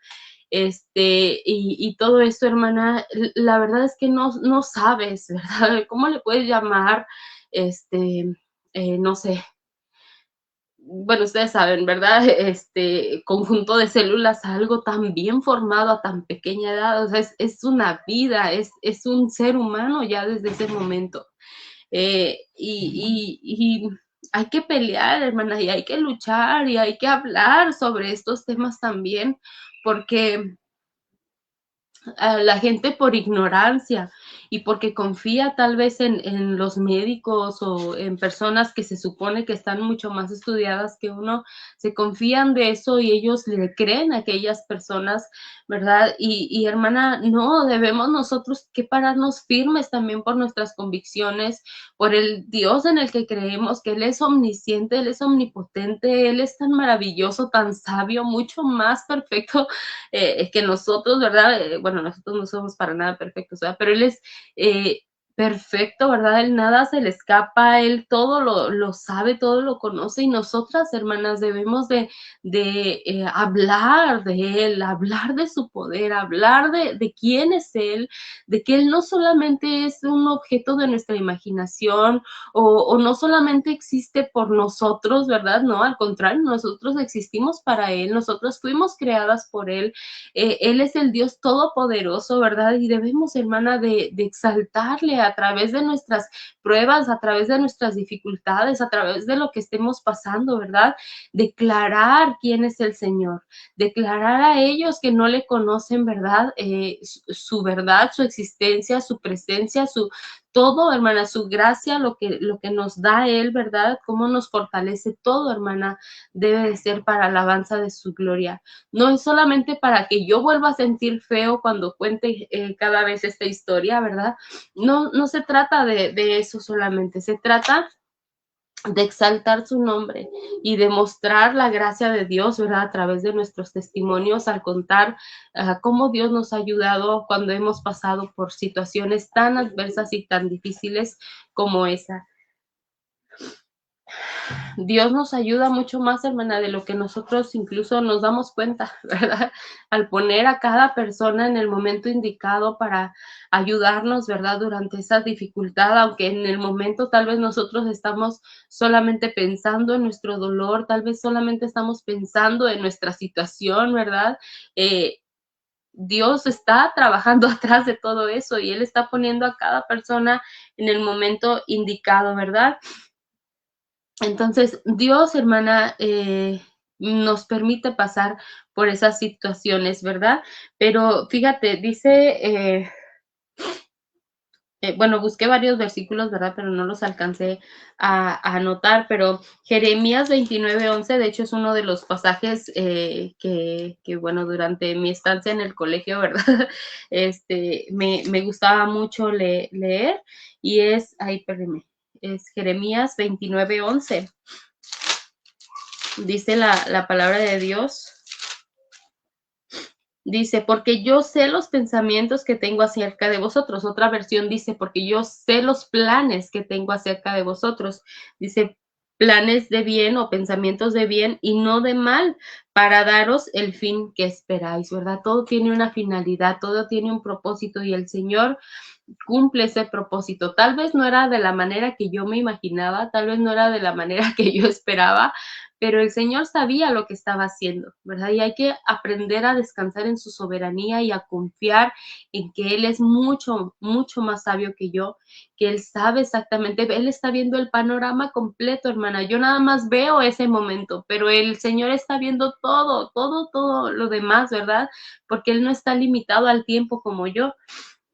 y todo esto, hermana, la verdad es que no sabes, ¿verdad? ¿Cómo le puedes llamar, no sé, bueno, ustedes saben, ¿verdad? Conjunto de células a algo tan bien formado a tan pequeña edad, o sea, es una vida, es un ser humano ya desde ese momento. Y hay que pelear, hermana, y hay que luchar y hay que hablar sobre estos temas también, porque a la gente por ignorancia y porque confía tal vez en los médicos o en personas que se supone que están mucho más estudiadas que uno, se confían de eso y ellos le creen a aquellas personas, ¿verdad? Hermana, no, debemos nosotros que pararnos firmes también por nuestras convicciones, por el Dios en el que creemos, que Él es omnisciente, Él es omnipotente, Él es tan maravilloso, tan sabio, mucho más perfecto que nosotros, ¿verdad? Bueno, nosotros no somos para nada perfectos, ¿verdad? Pero Él es perfecto, ¿verdad? Él nada se le escapa, Él todo lo sabe, todo lo conoce y nosotras, hermanas, debemos de hablar de Él, hablar de su poder, hablar de quién es Él, de que Él no solamente es un objeto de nuestra imaginación o no solamente existe por nosotros, ¿verdad? No, al contrario, nosotros existimos para Él, nosotros fuimos creadas por Él, Él es el Dios todopoderoso, ¿verdad? Y debemos, hermana, de exaltarle a través de nuestras pruebas, a través de nuestras dificultades, a través de lo que estemos pasando, ¿verdad? Declarar quién es el Señor, declarar a ellos que no le conocen, ¿verdad? Su verdad, su existencia, su presencia, su todo, hermana, su gracia, lo que nos da Él, ¿verdad? Cómo nos fortalece todo, hermana, debe de ser para alabanza de su gloria. No es solamente para que yo vuelva a sentir feo cuando cuente cada vez esta historia, ¿verdad? No, no se trata de eso solamente, se trata de exaltar su nombre y de mostrar la gracia de Dios, ¿verdad? A través de nuestros testimonios, al contar cómo Dios nos ha ayudado cuando hemos pasado por situaciones tan adversas y tan difíciles como esa. Dios nos ayuda mucho más, hermana, de lo que nosotros incluso nos damos cuenta, ¿verdad? Al poner a cada persona en el momento indicado para ayudarnos, ¿verdad? Durante esa dificultad, aunque en el momento tal vez nosotros estamos solamente pensando en nuestro dolor, tal vez solamente estamos pensando en nuestra situación, ¿verdad? Dios está trabajando atrás de todo eso y Él está poniendo a cada persona en el momento indicado, ¿verdad? Entonces, Dios, hermana, nos permite pasar por esas situaciones, ¿verdad? Pero fíjate, dice, bueno, busqué varios versículos, ¿verdad? Pero no los alcancé a anotar, pero Jeremías 29:11, de hecho, es uno de los pasajes bueno, durante mi estancia en el colegio, ¿verdad? Me gustaba mucho leer y es Jeremías 29:11. Dice la palabra de Dios, dice, porque yo sé los pensamientos que tengo acerca de vosotros. Otra versión dice, porque yo sé los planes que tengo acerca de vosotros. Dice, planes de bien o pensamientos de bien y no de mal, para daros el fin que esperáis, ¿verdad? Todo tiene una finalidad, todo tiene un propósito y el Señor cumple ese propósito. Tal vez no era de la manera que yo me imaginaba, tal vez no era de la manera que yo esperaba, pero el Señor sabía lo que estaba haciendo, ¿verdad? Y hay que aprender a descansar en su soberanía y a confiar en que Él es mucho, mucho más sabio que yo, que Él sabe exactamente, Él está viendo el panorama completo, hermana. Yo nada más veo ese momento, pero el Señor está viendo todo, todo, todo lo demás, ¿verdad? Porque Él no está limitado al tiempo como yo.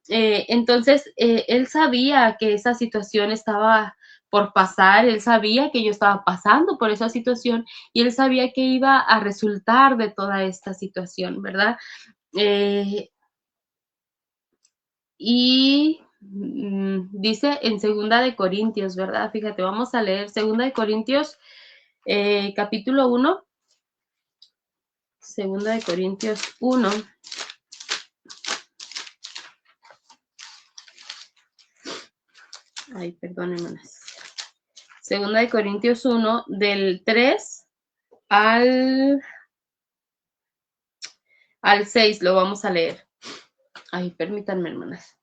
Entonces, él sabía que esa situación estaba por pasar, él sabía que yo estaba pasando por esa situación y él sabía que iba a resultar de toda esta situación, ¿verdad? Dice en Segunda de Corintios, ¿verdad? Fíjate, vamos a leer Segunda de Corintios, capítulo 1, Segunda de Corintios 1. Ay, perdón, hermanas. Segunda de Corintios 1, del 3 al 6 lo vamos a leer. Ay, permítanme, hermanas.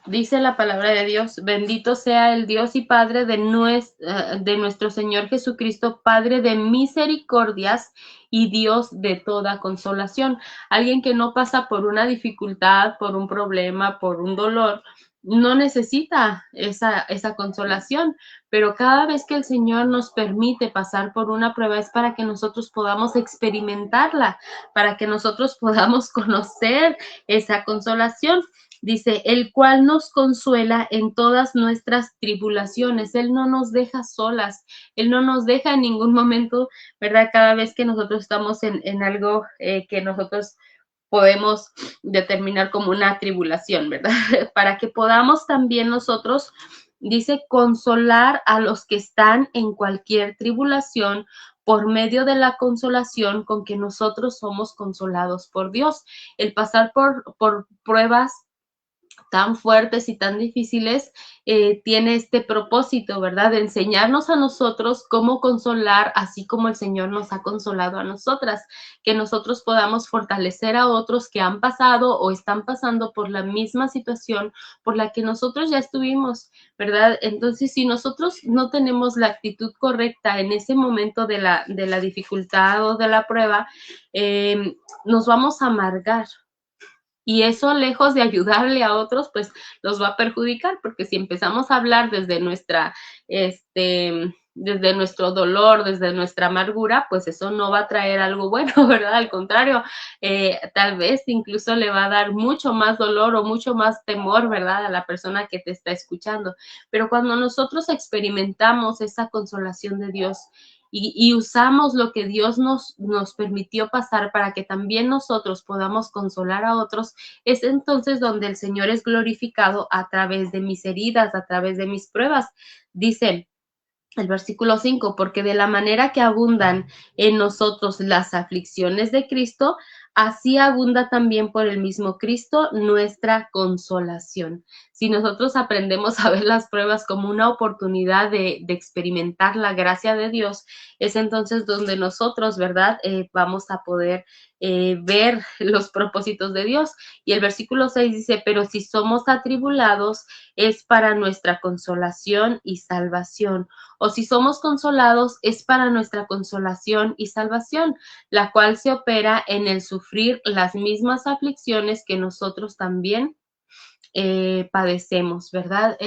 Dice la palabra de Dios, bendito sea el Dios y Padre de nuestro Señor Jesucristo, Padre de misericordias y Dios de toda consolación. Alguien que no pasa por una dificultad, por un problema, por un dolor, no necesita esa consolación, pero cada vez que el Señor nos permite pasar por una prueba es para que nosotros podamos experimentarla, para que nosotros podamos conocer esa consolación. Dice, el cual nos consuela en todas nuestras tribulaciones. Él no nos deja solas, Él no nos deja en ningún momento, ¿verdad? Cada vez que nosotros estamos en algo que nosotros podemos determinar como una tribulación, ¿verdad? Para que podamos también nosotros, dice, consolar a los que están en cualquier tribulación por medio de la consolación con que nosotros somos consolados por Dios. El pasar por pruebas tan fuertes y tan difíciles, tiene este propósito, ¿verdad? De enseñarnos a nosotros cómo consolar, así como el Señor nos ha consolado a nosotras, que nosotros podamos fortalecer a otros que han pasado o están pasando por la misma situación por la que nosotros ya estuvimos, ¿verdad? Entonces, si nosotros no tenemos la actitud correcta en ese momento de la dificultad o de la prueba, nos vamos a amargar, y eso, lejos de ayudarle a otros, pues los va a perjudicar, porque si empezamos a hablar desde desde nuestro dolor, desde nuestra amargura, pues eso no va a traer algo bueno, ¿verdad? Al contrario, tal vez incluso le va a dar mucho más dolor o mucho más temor, ¿verdad? A la persona que te está escuchando. Pero cuando nosotros experimentamos esa consolación de Dios, y usamos lo que Dios nos permitió pasar para que también nosotros podamos consolar a otros, es entonces donde el Señor es glorificado a través de mis heridas, a través de mis pruebas. Dice el versículo 5, porque de la manera que abundan en nosotros las aflicciones de Cristo, así abunda también por el mismo Cristo nuestra consolación. Si nosotros aprendemos a ver las pruebas como una oportunidad de experimentar la gracia de Dios, es entonces donde nosotros, ¿verdad? Vamos a poder ver los propósitos de Dios. Y el versículo 6 dice, pero si somos atribulados, es para nuestra consolación y salvación, o si somos consolados, es para nuestra consolación y salvación, la cual se opera en el sufrir las mismas aflicciones que nosotros también padecemos, ¿verdad?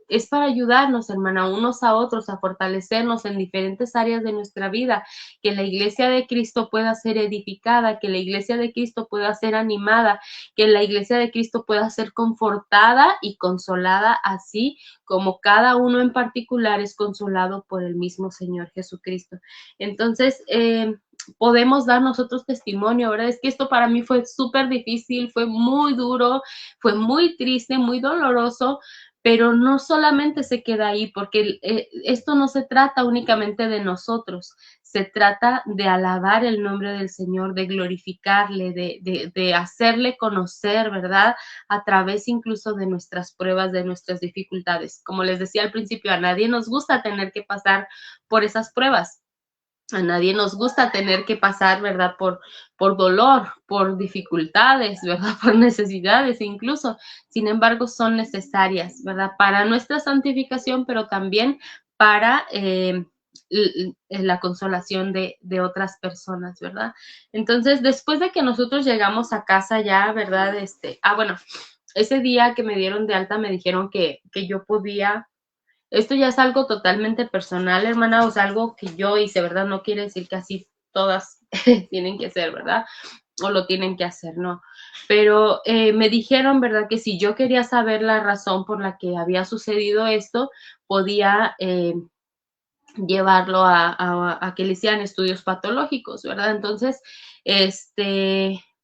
Es para ayudarnos, hermana, unos a otros, a fortalecernos en diferentes áreas de nuestra vida, que la iglesia de Cristo pueda ser edificada, que la iglesia de Cristo pueda ser animada, que la iglesia de Cristo pueda ser confortada y consolada, así como cada uno en particular es consolado por el mismo Señor Jesucristo. Entonces, podemos dar nosotros testimonio, ¿verdad? Es que esto para mí fue súper difícil, fue muy duro, fue muy triste, muy doloroso, pero no solamente se queda ahí, porque esto no se trata únicamente de nosotros, se trata de alabar el nombre del Señor, de glorificarle, de hacerle conocer, ¿verdad? A través incluso de nuestras pruebas, de nuestras dificultades. Como les decía al principio, a nadie nos gusta tener que pasar por esas pruebas. A nadie nos gusta tener que pasar, ¿verdad? Por dolor, por dificultades, ¿verdad? Por necesidades incluso. Sin embargo, son necesarias, ¿verdad? Para nuestra santificación, pero también para la consolación de otras personas, ¿verdad? Entonces, después de que nosotros llegamos a casa ya, ¿verdad? Bueno, ese día que me dieron de alta me dijeron que yo podía. Esto ya es algo totalmente personal, hermana, o sea, algo que yo hice, ¿verdad? No quiere decir que así todas tienen que ser, ¿verdad? O lo tienen que hacer, no. Pero me dijeron, ¿verdad? Que si yo quería saber la razón por la que había sucedido esto, podía llevarlo a que le hicieran estudios patológicos, ¿verdad? Entonces,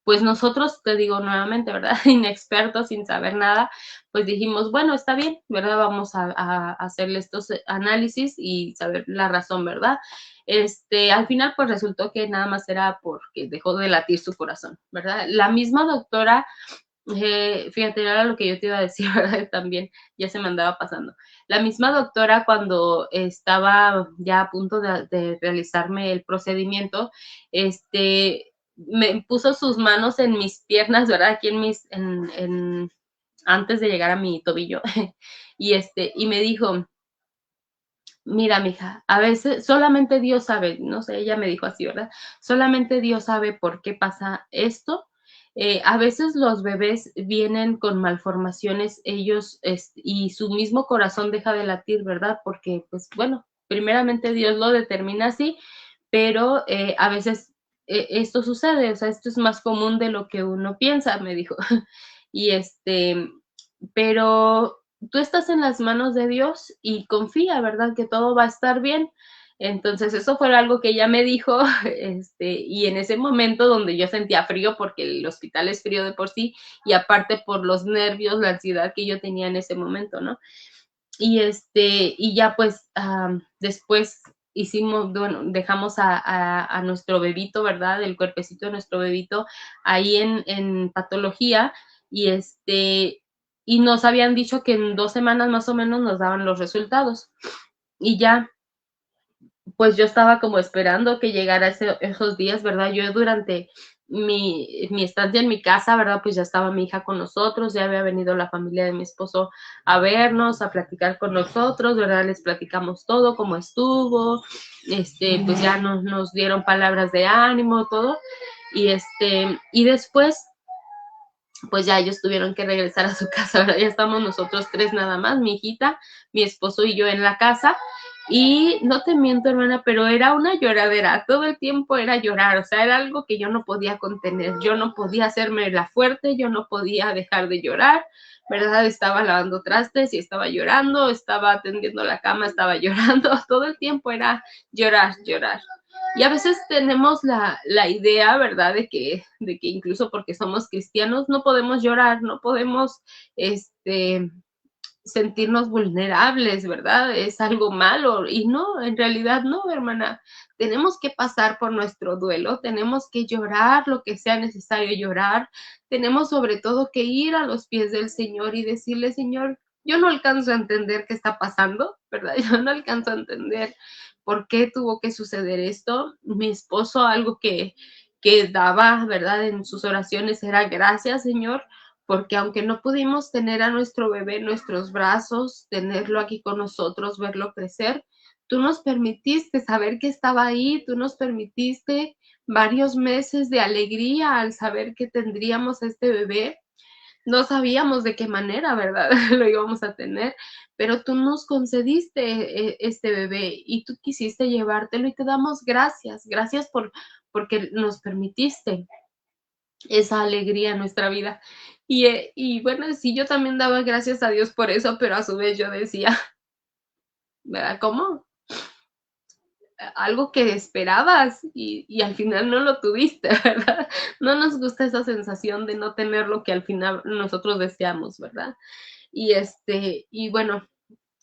pues nosotros, te digo nuevamente, ¿verdad? Inexpertos, sin saber nada, pues dijimos, bueno, está bien, ¿verdad? Vamos a hacerle estos análisis y saber la razón, ¿verdad? Al final, pues resultó que nada más era porque dejó de latir su corazón, ¿verdad? La misma doctora fíjate, era lo que yo te iba a decir, ¿verdad? También ya se me andaba pasando. La misma doctora, cuando estaba ya a punto de realizarme el procedimiento, me puso sus manos en mis piernas, ¿verdad? Aquí antes de llegar a mi tobillo. Y me dijo, mira, mija, a veces solamente Dios sabe, no sé, ella me dijo así, ¿verdad? Solamente Dios sabe por qué pasa esto. A veces los bebés vienen con malformaciones, ellos y su mismo corazón deja de latir, ¿verdad? Porque, pues bueno, primeramente Dios lo determina así, pero a veces esto sucede, o sea, esto es más común de lo que uno piensa, me dijo. Y pero tú estás en las manos de Dios y confía, ¿verdad? Que todo va a estar bien. Entonces, eso fue algo que ella me dijo, y en ese momento donde yo sentía frío, porque el hospital es frío de por sí, y aparte por los nervios, la ansiedad que yo tenía en ese momento, ¿no? Y ya pues después bueno, dejamos a nuestro bebito, ¿verdad? El cuerpecito de nuestro bebito ahí en patología, y y nos habían dicho que en 2 semanas más o menos nos daban los resultados. Y ya, pues yo estaba como esperando que llegara esos días, ¿verdad? Yo durante mi estancia en mi casa, ¿verdad? Pues ya estaba mi hija con nosotros, ya había venido la familia de mi esposo a vernos, a platicar con nosotros, ¿verdad? Les platicamos todo, cómo estuvo, pues ya nos dieron palabras de ánimo, todo, y después pues ya ellos tuvieron que regresar a su casa, ¿verdad? Ya estamos nosotros tres nada más, mi hijita, mi esposo y yo en la casa. Y no te miento, hermana, pero era una lloradera, todo el tiempo era llorar, o sea, era algo que yo no podía contener, yo no podía hacerme la fuerte, yo no podía dejar de llorar, ¿verdad? Estaba lavando trastes y estaba llorando, estaba tendiendo la cama, estaba llorando, todo el tiempo era llorar, llorar. Y a veces tenemos la idea, ¿verdad?, de que incluso porque somos cristianos no podemos llorar, no podemos sentirnos vulnerables, ¿verdad? Es algo malo. Y no, en realidad no, hermana. Tenemos que pasar por nuestro duelo, tenemos que llorar lo que sea necesario llorar, tenemos sobre todo que ir a los pies del Señor y decirle, Señor, yo no alcanzo a entender qué está pasando, ¿verdad? Yo no alcanzo a entender por qué tuvo que suceder esto. Mi esposo, algo que daba, ¿verdad? En sus oraciones era gracias, Señor, porque aunque no pudimos tener a nuestro bebé en nuestros brazos, tenerlo aquí con nosotros, verlo crecer, tú nos permitiste saber que estaba ahí, tú nos permitiste varios meses de alegría al saber que tendríamos a este bebé. No sabíamos de qué manera, ¿verdad? Lo íbamos a tener, pero tú nos concediste este bebé y tú quisiste llevártelo y te damos gracias, gracias porque nos permitiste esa alegría en nuestra vida. Y bueno, sí, yo también daba gracias a Dios por eso, pero a su vez yo decía, ¿verdad? ¿Cómo? Algo que esperabas y al final no lo tuviste, ¿verdad? No nos gusta esa sensación de no tener lo que al final nosotros deseamos, ¿verdad? Y bueno,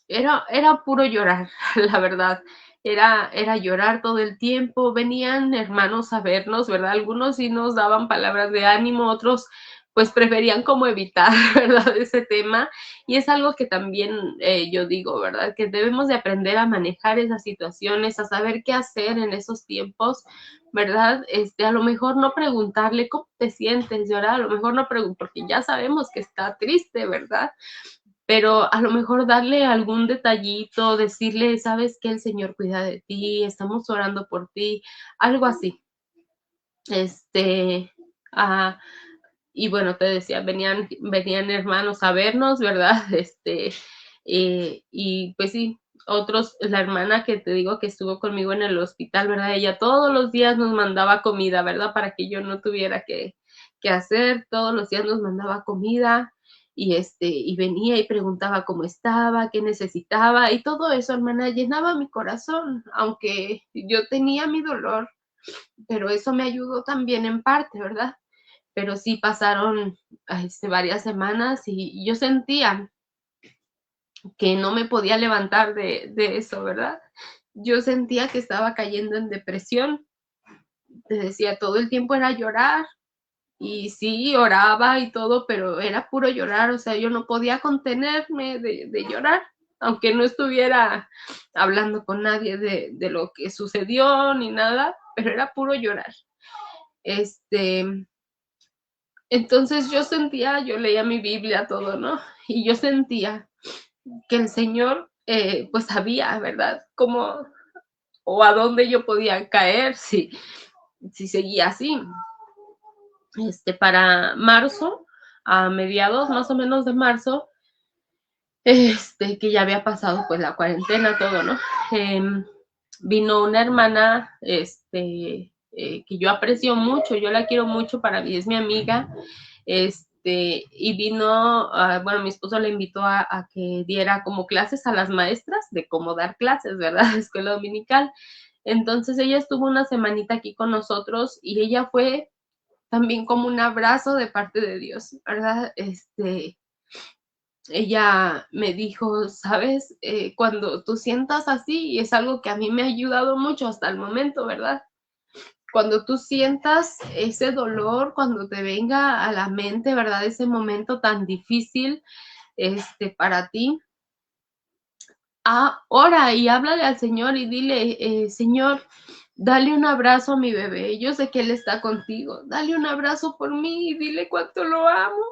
era puro llorar, la verdad. Era llorar todo el tiempo. Venían hermanos a vernos, ¿verdad? Algunos sí nos daban palabras de ánimo, otros pues preferían como evitar, ¿verdad? Ese tema. Y es algo que también yo digo, ¿verdad? Que debemos de aprender a manejar esas situaciones, a saber qué hacer en esos tiempos, ¿verdad? A lo mejor no preguntarle cómo te sientes, ¿verdad? A lo mejor no preguntar, porque ya sabemos que está triste, ¿verdad? Pero a lo mejor darle algún detallito, decirle, sabes que el Señor cuida de ti, estamos orando por ti, algo así. Este, ah, y bueno, te decía, venían hermanos a vernos, ¿verdad? Y pues sí, otros, la hermana que te digo que estuvo conmigo en el hospital, ¿verdad? Ella todos los días nos mandaba comida, ¿verdad? Para que yo no tuviera que hacer, todos los días nos mandaba comida y venía y preguntaba cómo estaba, qué necesitaba, y todo eso, hermana, llenaba mi corazón, aunque yo tenía mi dolor, pero eso me ayudó también en parte, ¿verdad? Pero sí pasaron varias semanas y yo sentía que no me podía levantar de eso, ¿verdad? Yo sentía que estaba cayendo en depresión, te decía, todo el tiempo era llorar y sí, oraba y todo, pero era puro llorar, o sea, yo no podía contenerme de llorar, aunque no estuviera hablando con nadie de lo que sucedió ni nada, pero era puro llorar. Entonces yo sentía, yo leía mi Biblia, todo, ¿no? Y yo sentía que el Señor, pues sabía, ¿verdad? Cómo o a dónde yo podía caer si seguía así. Para marzo, a mediados más o menos de marzo, que ya había pasado pues la cuarentena, todo, ¿no? Vino una hermana, que yo aprecio mucho, yo la quiero mucho, para mí es mi amiga, y vino, bueno, mi esposo le invitó a que diera como clases a las maestras de cómo dar clases, ¿verdad? Escuela dominical. Entonces ella estuvo una semanita aquí con nosotros y ella fue también como un abrazo de parte de Dios, ¿verdad? Ella me dijo, sabes, cuando tú sientas así, y es algo que a mí me ha ayudado mucho hasta el momento, ¿verdad? Cuando tú sientas ese dolor, cuando te venga a la mente, ¿verdad? Ese momento tan difícil, para ti. Ora y háblale al Señor y dile, Señor, dale un abrazo a mi bebé. Yo sé que Él está contigo. Dale un abrazo por mí y dile cuánto lo amo.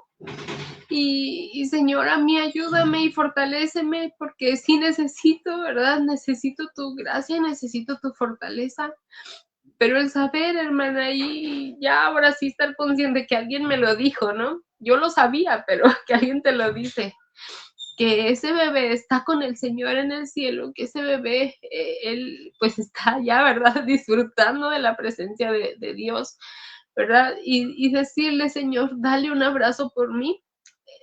Y Señor, a mí ayúdame y fortaléceme porque sí necesito, ¿verdad? Necesito tu gracia, necesito tu fortaleza. Pero el saber, hermana, y ya ahora sí estar consciente que alguien me lo dijo, ¿no? Yo lo sabía, pero que alguien te lo dice. Que ese bebé está con el Señor en el cielo, que ese bebé, él pues está ya, ¿verdad? Disfrutando de la presencia de Dios, ¿verdad? Y decirle, Señor, dale un abrazo por mí.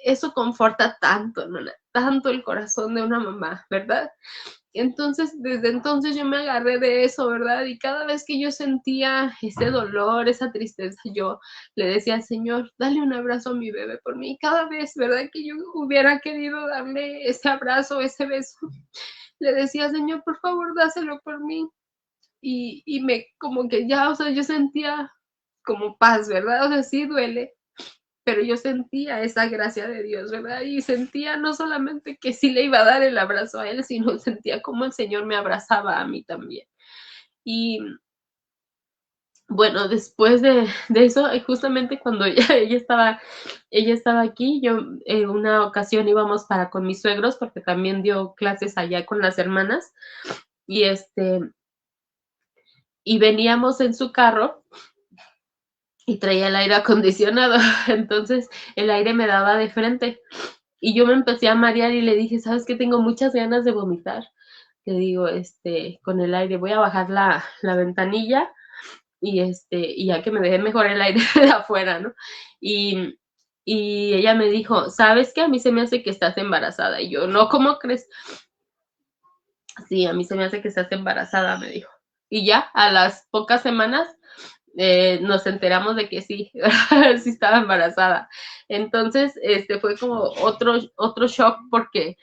Eso conforta tanto, hermana, tanto el corazón de una mamá, ¿verdad? Entonces, desde entonces yo me agarré de eso, ¿verdad? Y cada vez que yo sentía ese dolor, esa tristeza, yo le decía al Señor, dale un abrazo a mi bebé por mí. Cada vez, ¿verdad? Que yo hubiera querido darle ese abrazo, ese beso, le decía, Señor, por favor, dáselo por mí. Y me, como que ya, o sea, yo sentía como paz, ¿verdad? O sea, sí duele, pero yo sentía esa gracia de Dios, ¿verdad? Y sentía no solamente que sí le iba a dar el abrazo a él, sino sentía como el Señor me abrazaba a mí también. Y bueno, después de eso, justamente cuando ella estaba aquí, yo en una ocasión íbamos para con mis suegros, porque también dio clases allá con las hermanas, y y veníamos en su carro y traía el aire acondicionado, entonces el aire me daba de frente. Y yo me empecé a marear y le dije, ¿sabes qué? Tengo muchas ganas de vomitar. Le digo, con el aire, voy a bajar la ventanilla y ya que me deje mejor el aire de afuera, ¿no? Y, y ella me dijo, ¿sabes qué? A mí se me hace que estás embarazada. Y yo, no, ¿cómo crees? Sí, a mí se me hace que estás embarazada, me dijo. Y ya, a las pocas semanas, nos enteramos de que sí, sí estaba embarazada. Entonces, fue como otro shock porque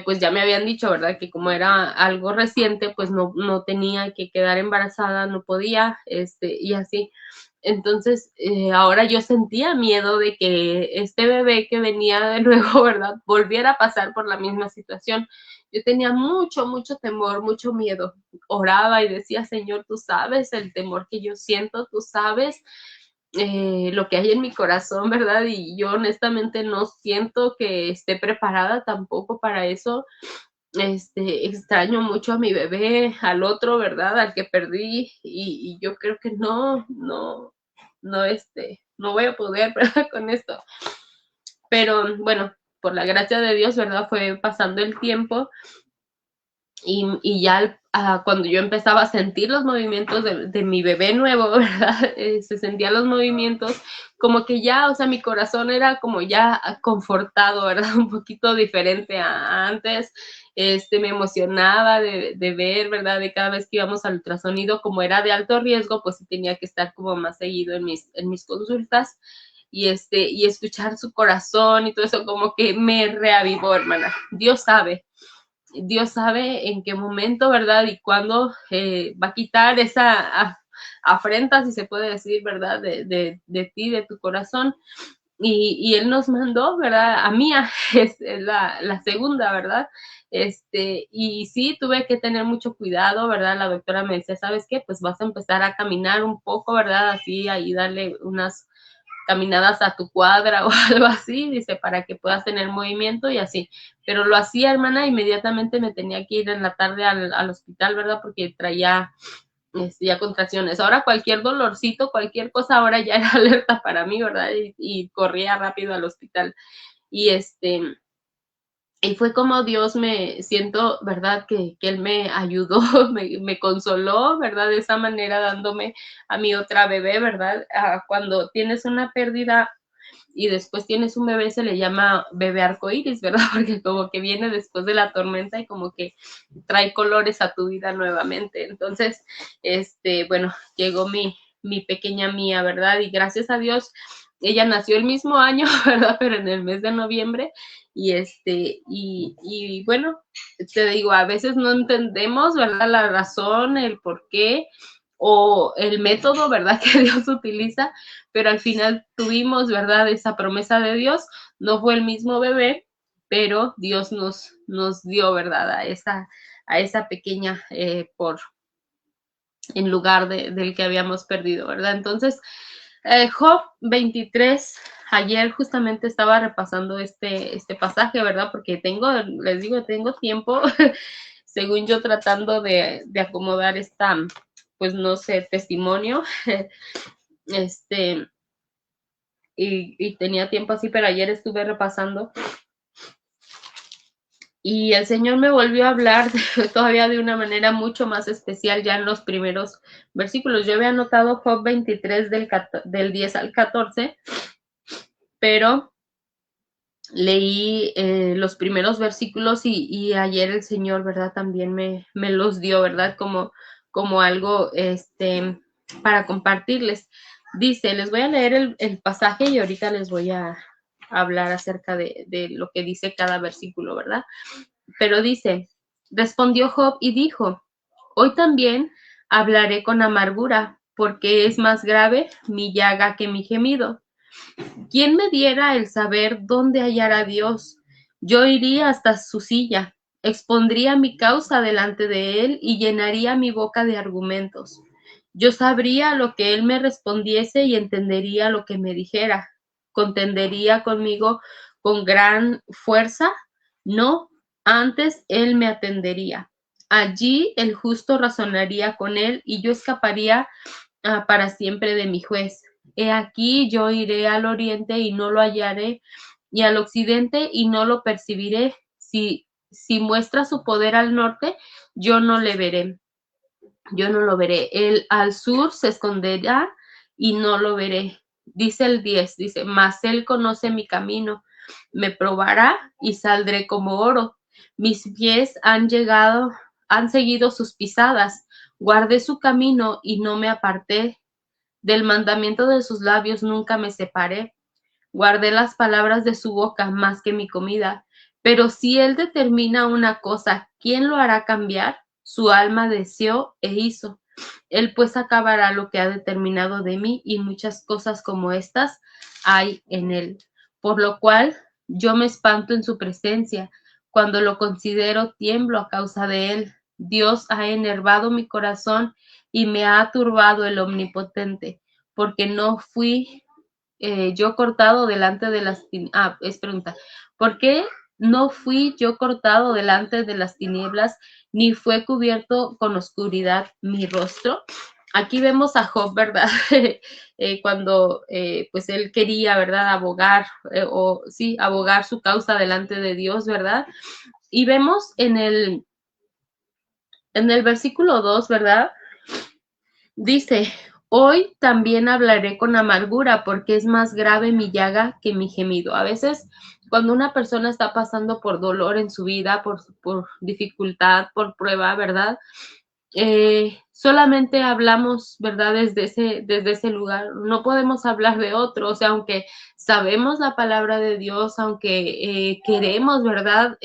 pues ya me habían dicho, ¿verdad? Que como era algo reciente, pues no tenía que quedar embarazada, no podía, y así. Entonces, ahora yo sentía miedo de que este bebé que venía de nuevo, ¿verdad? Volviera a pasar por la misma situación. Yo tenía mucho temor, mucho miedo. Oraba y decía, Señor, tú sabes el temor que yo siento, tú sabes lo que hay en mi corazón, ¿verdad? Y yo honestamente no siento que esté preparada tampoco para eso. Extraño mucho a mi bebé, al otro, ¿verdad? Al que perdí y yo creo que no voy a poder, ¿verdad? Con esto. Pero bueno, por la gracia de Dios, ¿verdad? Fue pasando el tiempo y ya cuando yo empezaba a sentir los movimientos de mi bebé nuevo, ¿verdad? Se sentían los movimientos, como que ya, o sea, mi corazón era como ya confortado, ¿verdad? Un poquito diferente a antes. Me emocionaba de ver, ¿verdad? De cada vez que íbamos al ultrasonido, como era de alto riesgo, pues sí tenía que estar como más seguido en mis consultas y escuchar su corazón y todo eso como que me reavivó, hermana. Dios sabe en qué momento, ¿verdad? Y cuándo va a quitar esa afrenta, si se puede decir, ¿verdad? De ti, de tu corazón. Y Él nos mandó, ¿verdad? A Mía, es la segunda, ¿verdad? Y sí, tuve que tener mucho cuidado, ¿verdad? La doctora me decía, ¿sabes qué? Pues vas a empezar a caminar un poco, ¿verdad? Así, ahí darle unas caminadas a tu cuadra o algo así, dice, para que puedas tener movimiento y así. Pero lo hacía, hermana, inmediatamente me tenía que ir en la tarde al hospital, ¿verdad? Porque traía ya contracciones. Ahora cualquier dolorcito, cualquier cosa, ahora ya era alerta para mí, ¿verdad? Y corría rápido al hospital. Y y fue como Dios me siento, ¿verdad? Que Él me ayudó, me consoló, ¿verdad? De esa manera dándome a mi otra bebé, ¿verdad? Cuando tienes una pérdida y después tienes un bebé, se le llama bebé arcoíris, ¿verdad? Porque como que viene después de la tormenta y como que trae colores a tu vida nuevamente. Entonces, bueno, llegó mi pequeña Mía, ¿verdad? Y gracias a Dios, ella nació el mismo año, ¿verdad? Pero en el mes de noviembre. Y bueno, te digo, a veces no entendemos, ¿verdad? La razón, el por qué o el método, ¿verdad? Que Dios utiliza, pero al final tuvimos, ¿verdad? Esa promesa de Dios, no fue el mismo bebé, pero Dios nos dio, ¿verdad? A esa pequeña en lugar del que habíamos perdido, ¿verdad? Entonces, Job 23, ayer justamente estaba repasando este pasaje, ¿verdad? Porque les digo, tengo tiempo, según yo, tratando de acomodar pues no sé, testimonio, este, y tenía tiempo así, pero ayer estuve repasando y el Señor me volvió a hablar todavía de una manera mucho más especial ya en los primeros versículos. Yo había anotado Job 23 del 10 al 14, pero leí los primeros versículos y ayer el Señor, ¿verdad? También me los dio, ¿verdad? Como algo para compartirles. Dice, les voy a leer el pasaje y ahorita les voy a hablar acerca de lo que dice cada versículo, ¿verdad? Pero dice, respondió Job y dijo, hoy también hablaré con amargura, porque es más grave mi llaga que mi gemido. ¿Quién me diera el saber dónde hallar a Dios? Yo iría hasta su silla, expondría mi causa delante de él y llenaría mi boca de argumentos. Yo sabría lo que él me respondiese y entendería lo que me dijera. ¿Contendería conmigo con gran fuerza? No, antes él me atendería. Allí el justo razonaría con él y yo escaparía para siempre de mi juez. He aquí yo iré al oriente y no lo hallaré, y al occidente y no lo percibiré. Si muestra su poder al norte, yo no le veré, yo no lo veré. Él al sur se esconderá y no lo veré. Dice el 10, dice, mas él conoce mi camino, me probará y saldré como oro. Mis pies han seguido sus pisadas, guardé su camino y no me aparté. Del mandamiento de sus labios nunca me separé. Guardé las palabras de su boca más que mi comida. Pero si él determina una cosa, ¿quién lo hará cambiar? Su alma deseó e hizo. Él pues acabará lo que ha determinado de mí, y muchas cosas como estas hay en él. Por lo cual yo me espanto en su presencia. Cuando lo considero, tiemblo a causa de él. Dios ha enervado mi corazón y me ha turbado el Omnipotente, porque no fui yo cortado delante de las es pregunta, ¿por qué no fui yo cortado delante de las tinieblas, ni fue cubierto con oscuridad mi rostro? Aquí vemos a Job, ¿verdad? Cuando pues él quería, ¿verdad? Abogar, abogar su causa delante de Dios, ¿verdad? Y vemos en el versículo 2, ¿verdad? Dice, hoy también hablaré con amargura porque es más grave mi llaga que mi gemido. A veces cuando una persona está pasando por dolor en su vida, por dificultad, por prueba, ¿verdad? Solamente hablamos, ¿verdad? Desde ese lugar. No podemos hablar de otro. O sea, aunque sabemos la palabra de Dios, aunque queremos, ¿verdad?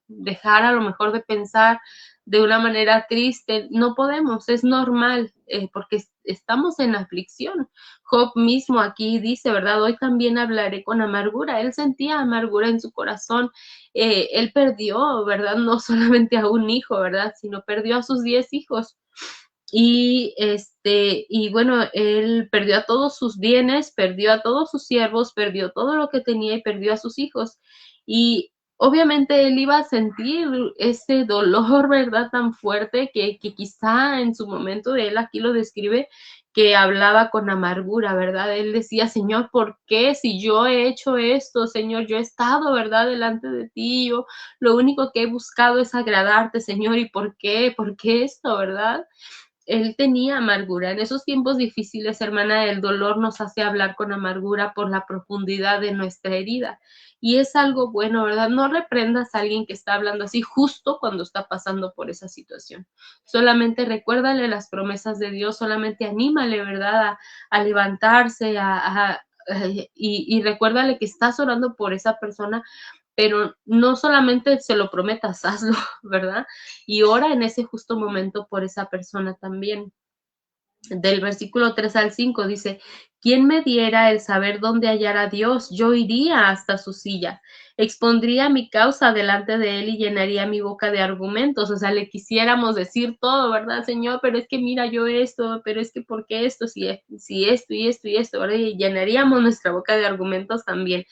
Dejar a lo mejor de pensar de una manera triste, no podemos, es normal, porque estamos en aflicción. Job mismo aquí dice, ¿verdad? Hoy también hablaré con amargura. Él sentía amargura en su corazón. Él perdió, ¿verdad? No solamente a un hijo, ¿verdad? Sino perdió a sus 10 hijos. Y bueno, él perdió a todos sus bienes, perdió a todos sus siervos, perdió todo lo que tenía y perdió a sus hijos. Y obviamente él iba a sentir ese dolor, ¿verdad? Tan fuerte que quizá en su momento, de él aquí lo describe, que hablaba con amargura, ¿verdad? Él decía, Señor, ¿por qué si yo he hecho esto? Señor, yo he estado, ¿verdad? Delante de ti, yo lo único que he buscado es agradarte, Señor, ¿y por qué? ¿Por qué esto, verdad? Él tenía amargura. En esos tiempos difíciles, hermana, el dolor nos hace hablar con amargura por la profundidad de nuestra herida. Y es algo bueno, ¿verdad? No reprendas a alguien que está hablando así justo cuando está pasando por esa situación. Solamente recuérdale las promesas de Dios, solamente anímale, ¿verdad? A levantarse, y recuérdale que estás orando por esa persona, pero no solamente se lo prometas, hazlo, ¿verdad? Y ora en ese justo momento por esa persona también. Del versículo 3 al 5 dice, ¿Quién me diera el saber dónde hallar a Dios? Yo iría hasta su silla, expondría mi causa delante de él y llenaría mi boca de argumentos. O sea, le quisiéramos decir todo, ¿verdad, Señor? Pero es que mira yo esto, pero es que ¿por qué esto? Si esto y esto y esto, ¿verdad? Y llenaríamos nuestra boca de argumentos también.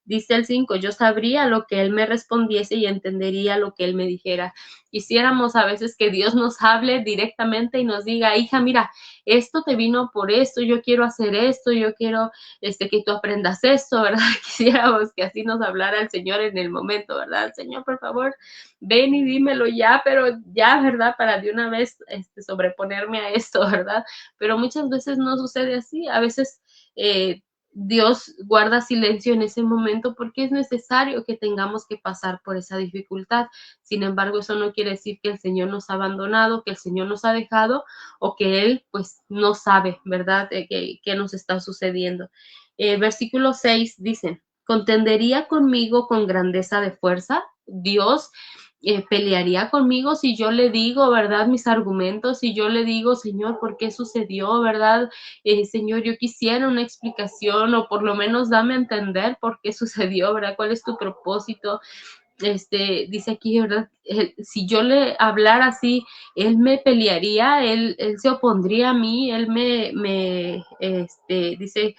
Dice el 5, yo sabría lo que él me respondiese y entendería lo que él me dijera. Quisiéramos a veces que Dios nos hable directamente y nos diga, hija, mira, esto te vino por esto, yo quiero hacer esto, yo quiero que tú aprendas esto, ¿verdad? Quisiéramos que así nos hablara el Señor en el momento, ¿verdad? Señor, por favor, ven y dímelo ya, pero ya, ¿verdad? Para de una vez sobreponerme a esto, ¿verdad? Pero muchas veces no sucede así, a veces Dios guarda silencio en ese momento porque es necesario que tengamos que pasar por esa dificultad. Sin embargo, eso no quiere decir que el Señor nos ha abandonado, que el Señor nos ha dejado o que Él pues no sabe, ¿verdad?, qué nos está sucediendo. Versículo 6 dice, ¿contendería conmigo con grandeza de fuerza? Dios pelearía conmigo si yo le digo, ¿verdad?, mis argumentos, si yo le digo, Señor, ¿por qué sucedió, verdad? Señor, yo quisiera una explicación o por lo menos dame a entender por qué sucedió, ¿verdad? ¿Cuál es tu propósito? Dice aquí, ¿verdad? Si yo le hablara así, él me pelearía, él se opondría a mí, él dice,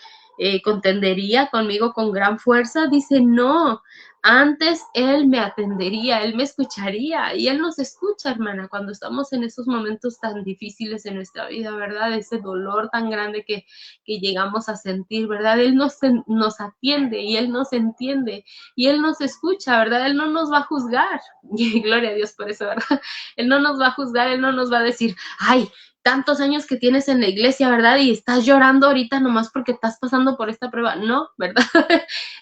contendería conmigo con gran fuerza. Dice, no, antes él me atendería, él me escucharía y él nos escucha, hermana, cuando estamos en esos momentos tan difíciles en nuestra vida, ¿verdad? Ese dolor tan grande que llegamos a sentir, ¿verdad? Él nos atiende y él nos entiende y Él nos escucha, ¿verdad? Él no nos va a juzgar. Y gloria a Dios por eso, ¿verdad? Él no nos va a juzgar, Él no nos va a decir, ay, tantos años que tienes en la iglesia, ¿verdad? Y estás llorando ahorita nomás porque estás pasando por esta prueba. No, ¿verdad?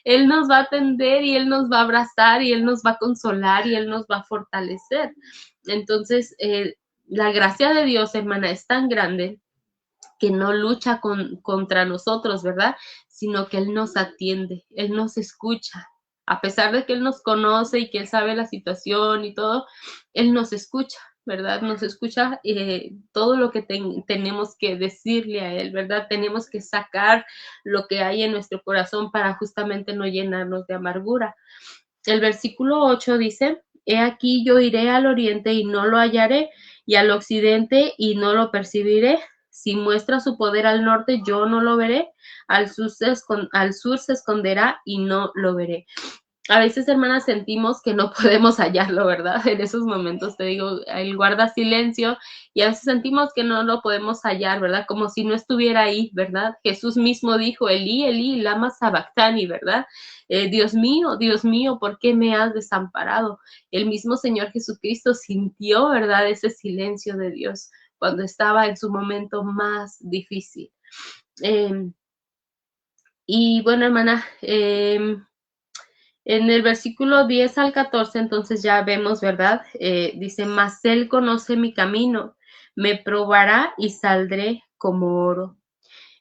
Él nos va a atender y Él nos va a abrazar y Él nos va a consolar y Él nos va a fortalecer. Entonces, la gracia de Dios, hermana, es tan grande que no lucha contra nosotros, ¿verdad? Sino que Él nos atiende, Él nos escucha. A pesar de que Él nos conoce y que Él sabe la situación y todo, Él nos escucha, ¿verdad? Nos escucha todo lo que tenemos que decirle a Él, ¿verdad? Tenemos que sacar lo que hay en nuestro corazón para justamente no llenarnos de amargura. El versículo 8 dice, he aquí yo iré al oriente y no lo hallaré, y al occidente y no lo percibiré. Si muestra su poder al norte, yo no lo veré. Al sur se esconderá y no lo veré. A veces, hermanas, sentimos que no podemos hallarlo, ¿verdad? En esos momentos, te digo, Él guarda silencio y a veces sentimos que no lo podemos hallar, ¿verdad? Como si no estuviera ahí, ¿verdad? Jesús mismo dijo, Elí, Elí, lama sabactani, ¿verdad? Dios mío, ¿por qué me has desamparado? El mismo Señor Jesucristo sintió, ¿verdad? Ese silencio de Dios cuando estaba en su momento más difícil. Y bueno, hermana, en el versículo 10 al 14, entonces ya vemos, ¿verdad? Dice, mas Él conoce mi camino, me probará y saldré como oro.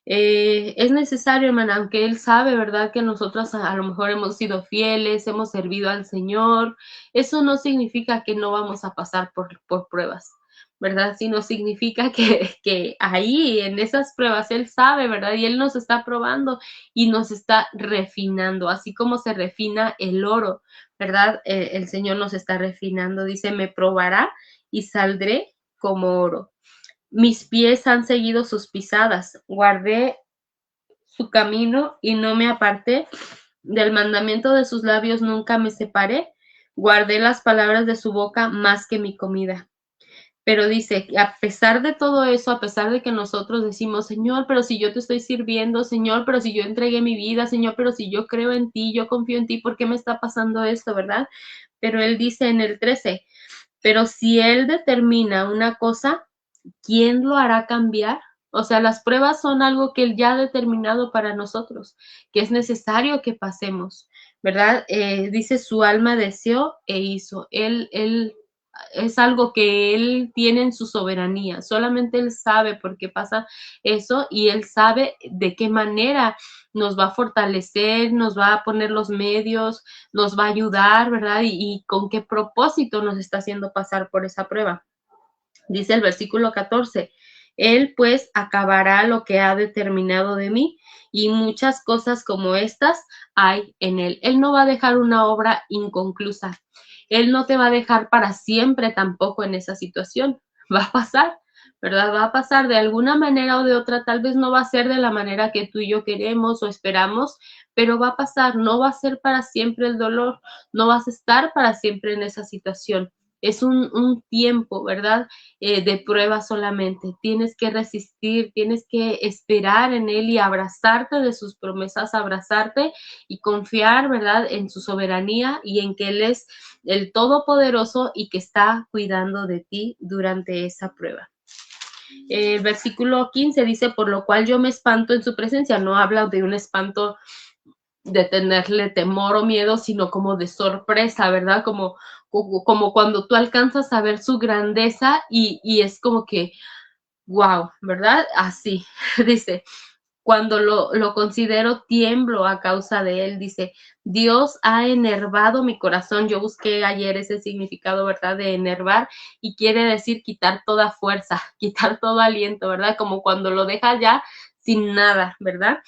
Es necesario, hermana, aunque Él sabe, ¿verdad? Que nosotros a lo mejor hemos sido fieles, hemos servido al Señor. Eso no significa que no vamos a pasar por pruebas, ¿verdad? Sino significa que ahí, en esas pruebas, Él sabe, ¿verdad? Y Él nos está probando y nos está refinando, así como se refina el oro, ¿verdad? El Señor nos está refinando. Dice, me probará y saldré como oro. Mis pies han seguido sus pisadas, guardé su camino y no me aparté. Del mandamiento de sus labios nunca me separé. Guardé las palabras de su boca más que mi comida. Pero dice, a pesar de todo eso, a pesar de que nosotros decimos, Señor, pero si yo te estoy sirviendo, Señor, pero si yo entregué mi vida, Señor, pero si yo creo en ti, yo confío en ti, ¿por qué me está pasando esto, verdad? Pero Él dice en el 13, pero si Él determina una cosa, ¿quién lo hará cambiar? O sea, las pruebas son algo que Él ya ha determinado para nosotros, que es necesario que pasemos, ¿verdad? Dice, su alma deseó e hizo. Él es algo que Él tiene en su soberanía. Solamente Él sabe por qué pasa eso y Él sabe de qué manera nos va a fortalecer, nos va a poner los medios, nos va a ayudar, ¿verdad? Y con qué propósito nos está haciendo pasar por esa prueba. Dice el versículo 14, Él pues acabará lo que ha determinado de mí, y muchas cosas como estas hay en Él. Él no va a dejar una obra inconclusa. Él no te va a dejar para siempre tampoco en esa situación. Va a pasar, ¿verdad? Va a pasar de alguna manera o de otra. Tal vez no va a ser de la manera que tú y yo queremos o esperamos, pero va a pasar. No va a ser para siempre el dolor. No vas a estar para siempre en esa situación. Es un tiempo, ¿verdad? De prueba solamente. Tienes que resistir, tienes que esperar en Él y abrazarte de sus promesas, abrazarte y confiar, ¿verdad? En su soberanía y en que Él es el Todopoderoso y que está cuidando de ti durante esa prueba. El versículo 15 dice, por lo cual yo me espanto en su presencia. No habla de un espanto de tenerle temor o miedo, sino como de sorpresa, ¿verdad? Como cuando tú alcanzas a ver su grandeza y es como que, wow, ¿verdad? Así, dice, cuando lo considero, tiemblo a causa de él. Dice, Dios ha enervado mi corazón. Yo busqué ayer ese significado, ¿verdad? De enervar y quiere decir quitar toda fuerza, quitar todo aliento, ¿verdad? Como cuando lo deja ya sin nada, ¿verdad?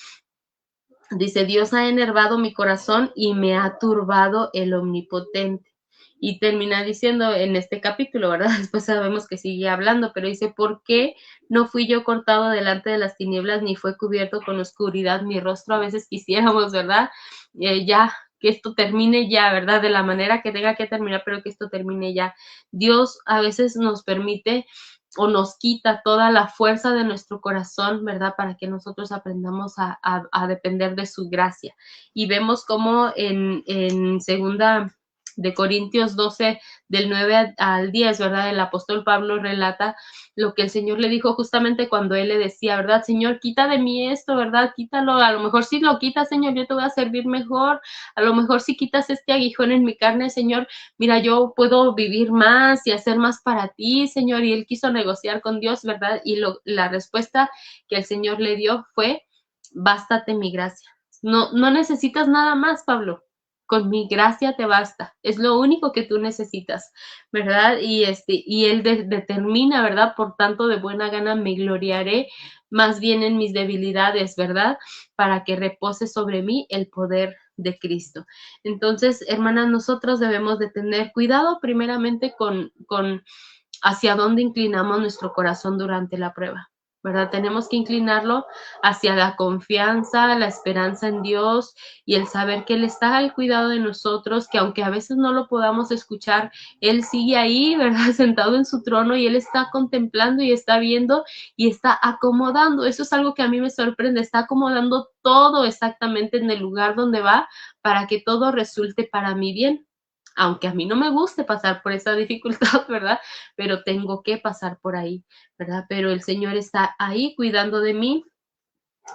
Dice, Dios ha enervado mi corazón y me ha turbado el omnipotente. Y termina diciendo en este capítulo, ¿verdad? Después sabemos que sigue hablando, pero dice, ¿por qué no fui yo cortado delante de las tinieblas, ni fue cubierto con oscuridad mi rostro? A veces quisiéramos, ¿verdad? Ya, que esto termine ya, ¿verdad? De la manera que tenga que terminar, pero que esto termine ya. Dios a veces nos permite o nos quita toda la fuerza de nuestro corazón, ¿verdad? Para que nosotros aprendamos a depender de su gracia. Y vemos como en segunda de Corintios 12, del 9 al 10, ¿verdad? El apóstol Pablo relata lo que el Señor le dijo justamente cuando él le decía, ¿verdad? Señor, quita de mí esto, ¿verdad? Quítalo, a lo mejor si lo quitas, Señor, yo te voy a servir mejor, a lo mejor si quitas este aguijón en mi carne, Señor, mira, yo puedo vivir más y hacer más para ti, Señor, y él quiso negociar con Dios, ¿verdad? Y la respuesta que el Señor le dio fue, bástate mi gracia. No, no necesitas nada más, Pablo. Con mi gracia te basta. Es lo único que tú necesitas, ¿verdad? Y él determina, ¿verdad? Por tanto, de buena gana me gloriaré más bien en mis debilidades, ¿verdad? Para que repose sobre mí el poder de Cristo. Entonces, hermanas, nosotros debemos de tener cuidado primeramente con hacia dónde inclinamos nuestro corazón durante la prueba, ¿verdad? Tenemos que inclinarlo hacia la confianza, la esperanza en Dios y el saber que Él está al cuidado de nosotros, que aunque a veces no lo podamos escuchar, Él sigue ahí, ¿verdad? Sentado en su trono y Él está contemplando y está viendo y está acomodando. Eso es algo que a mí me sorprende, está acomodando todo exactamente en el lugar donde va para que todo resulte para mi bien. Aunque a mí no me guste pasar por esa dificultad, ¿verdad? Pero tengo que pasar por ahí, ¿verdad? Pero el Señor está ahí cuidando de mí,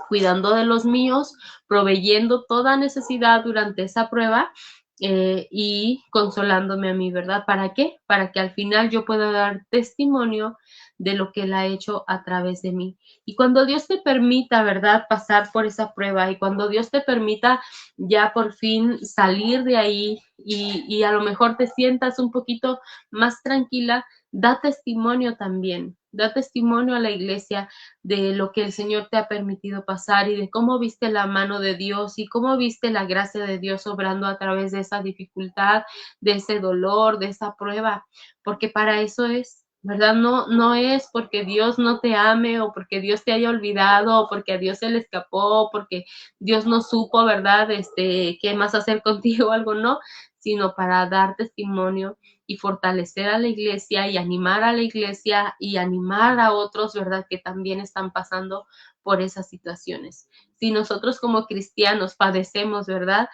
cuidando de los míos, proveyendo toda necesidad durante esa prueba y consolándome a mí, ¿verdad? ¿Para qué? Para que al final yo pueda dar testimonio de lo que Él ha hecho a través de mí. Y cuando Dios te permita, ¿verdad? Pasar por esa prueba y cuando Dios te permita ya por fin salir de ahí y a lo mejor te sientas un poquito más tranquila, da testimonio también, da testimonio a la iglesia de lo que el Señor te ha permitido pasar y de cómo viste la mano de Dios y cómo viste la gracia de Dios obrando a través de esa dificultad, de ese dolor, de esa prueba, porque para eso es, ¿verdad? No, no es porque Dios no te ame o porque Dios te haya olvidado o porque a Dios se le escapó, porque Dios no supo, ¿verdad? Qué más hacer contigo o algo, no, sino para dar testimonio y fortalecer a la iglesia y animar a la iglesia y animar a otros, ¿verdad? Que también están pasando por esas situaciones. Si nosotros como cristianos padecemos, ¿verdad?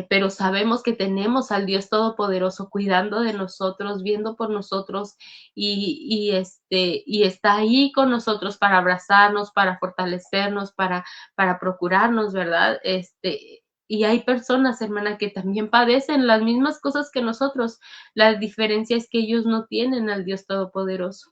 Pero sabemos que tenemos al Dios Todopoderoso cuidando de nosotros, viendo por nosotros y está ahí con nosotros para abrazarnos, para fortalecernos, para procurarnos, ¿verdad? Y hay personas, hermana, que también padecen las mismas cosas que nosotros. La diferencia es que ellos no tienen al Dios Todopoderoso,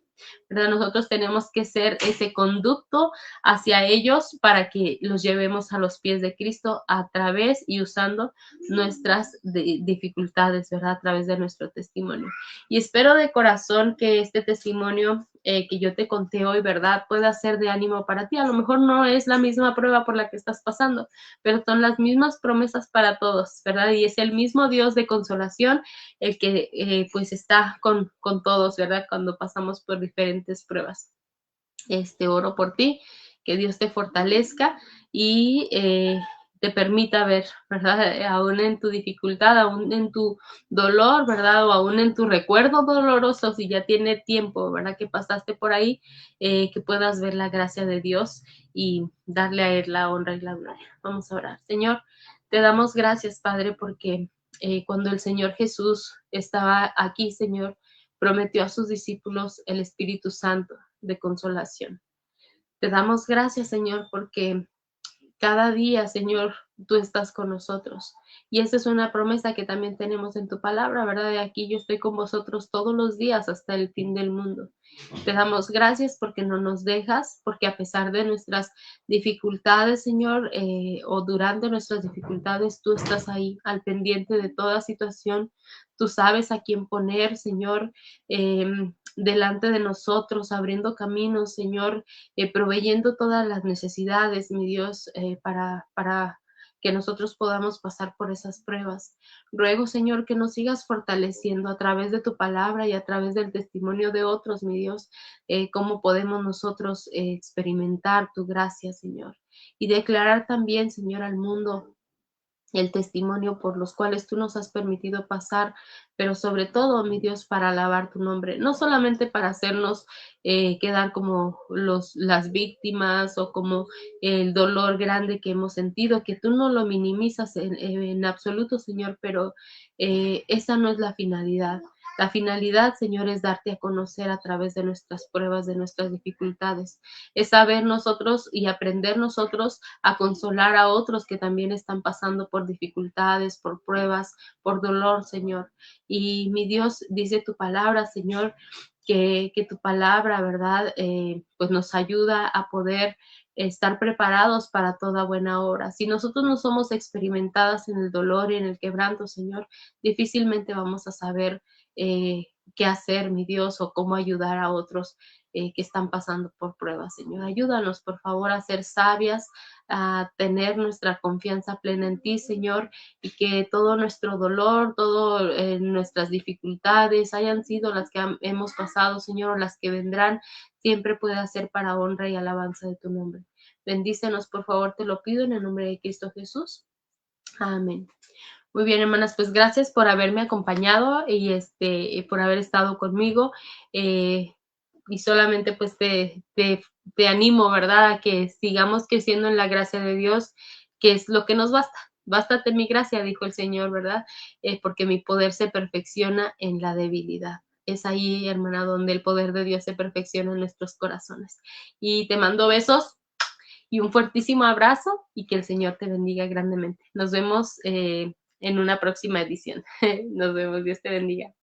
¿verdad? Nosotros tenemos que ser ese conducto hacia ellos para que los llevemos a los pies de Cristo a través y usando nuestras dificultades, ¿verdad? A través de nuestro testimonio. Y espero de corazón que este testimonio que yo te conté hoy, ¿verdad? Pueda ser de ánimo para ti. A lo mejor no es la misma prueba por la que estás pasando, pero son las mismas promesas para todos, ¿verdad? Y es el mismo Dios de consolación el que pues está con todos, ¿verdad? Cuando pasamos por diferentes pruebas. Oro por ti, que Dios te fortalezca y te permita ver, ¿verdad? Aún en tu dificultad, aún en tu dolor, ¿verdad? O aún en tu recuerdo doloroso, si ya tiene tiempo, ¿verdad? Que pasaste por ahí, que puedas ver la gracia de Dios y darle a Él la honra y la gloria. Vamos a orar. Señor, te damos gracias, Padre, porque cuando el Señor Jesús estaba aquí, Señor, prometió a sus discípulos el Espíritu Santo de consolación. Te damos gracias, Señor, porque cada día, Señor, tú estás con nosotros. Y esa es una promesa que también tenemos en tu palabra, ¿verdad? De aquí yo estoy con vosotros todos los días hasta el fin del mundo. Te damos gracias porque no nos dejas, porque a pesar de nuestras dificultades, Señor, o durante nuestras dificultades, tú estás ahí al pendiente de toda situación. Tú sabes a quién poner, Señor, delante de nosotros, abriendo caminos, Señor, proveyendo todas las necesidades, mi Dios, para que nosotros podamos pasar por esas pruebas. Ruego, Señor, que nos sigas fortaleciendo a través de tu palabra y a través del testimonio de otros, mi Dios, cómo podemos nosotros experimentar tu gracia, Señor, y declarar también, Señor, al mundo el testimonio por los cuales tú nos has permitido pasar, pero sobre todo, mi Dios, para alabar tu nombre, no solamente para hacernos quedar como las víctimas o como el dolor grande que hemos sentido, que tú no lo minimizas en absoluto, Señor, pero esa no es la finalidad. La finalidad, Señor, es darte a conocer a través de nuestras pruebas, de nuestras dificultades. Es saber nosotros y aprender nosotros a consolar a otros que también están pasando por dificultades, por pruebas, por dolor, Señor. Y mi Dios, dice tu palabra, Señor, que tu palabra, ¿verdad? Pues nos ayuda a poder estar preparados para toda buena obra. Si nosotros no somos experimentadas en el dolor y en el quebranto, Señor, difícilmente vamos a saber qué hacer, mi Dios, o cómo ayudar a otros que están pasando por pruebas, Señor. Ayúdanos, por favor, a ser sabias, a tener nuestra confianza plena en ti, Señor, y que todo nuestro dolor, todas nuestras dificultades hayan sido las que hemos pasado, Señor, o las que vendrán, siempre pueda ser para honra y alabanza de tu nombre. Bendícenos, por favor, te lo pido en el nombre de Cristo Jesús. Amén. Muy bien, hermanas, pues gracias por haberme acompañado y por haber estado conmigo. Y solamente pues te animo, ¿verdad? A que sigamos creciendo en la gracia de Dios, que es lo que nos basta. Bástate mi gracia, dijo el Señor, ¿verdad? Porque mi poder se perfecciona en la debilidad. Es ahí, hermana, donde el poder de Dios se perfecciona en nuestros corazones. Y te mando besos y un fuertísimo abrazo y que el Señor te bendiga grandemente. Nos vemos en una próxima edición. Nos vemos, Dios te bendiga.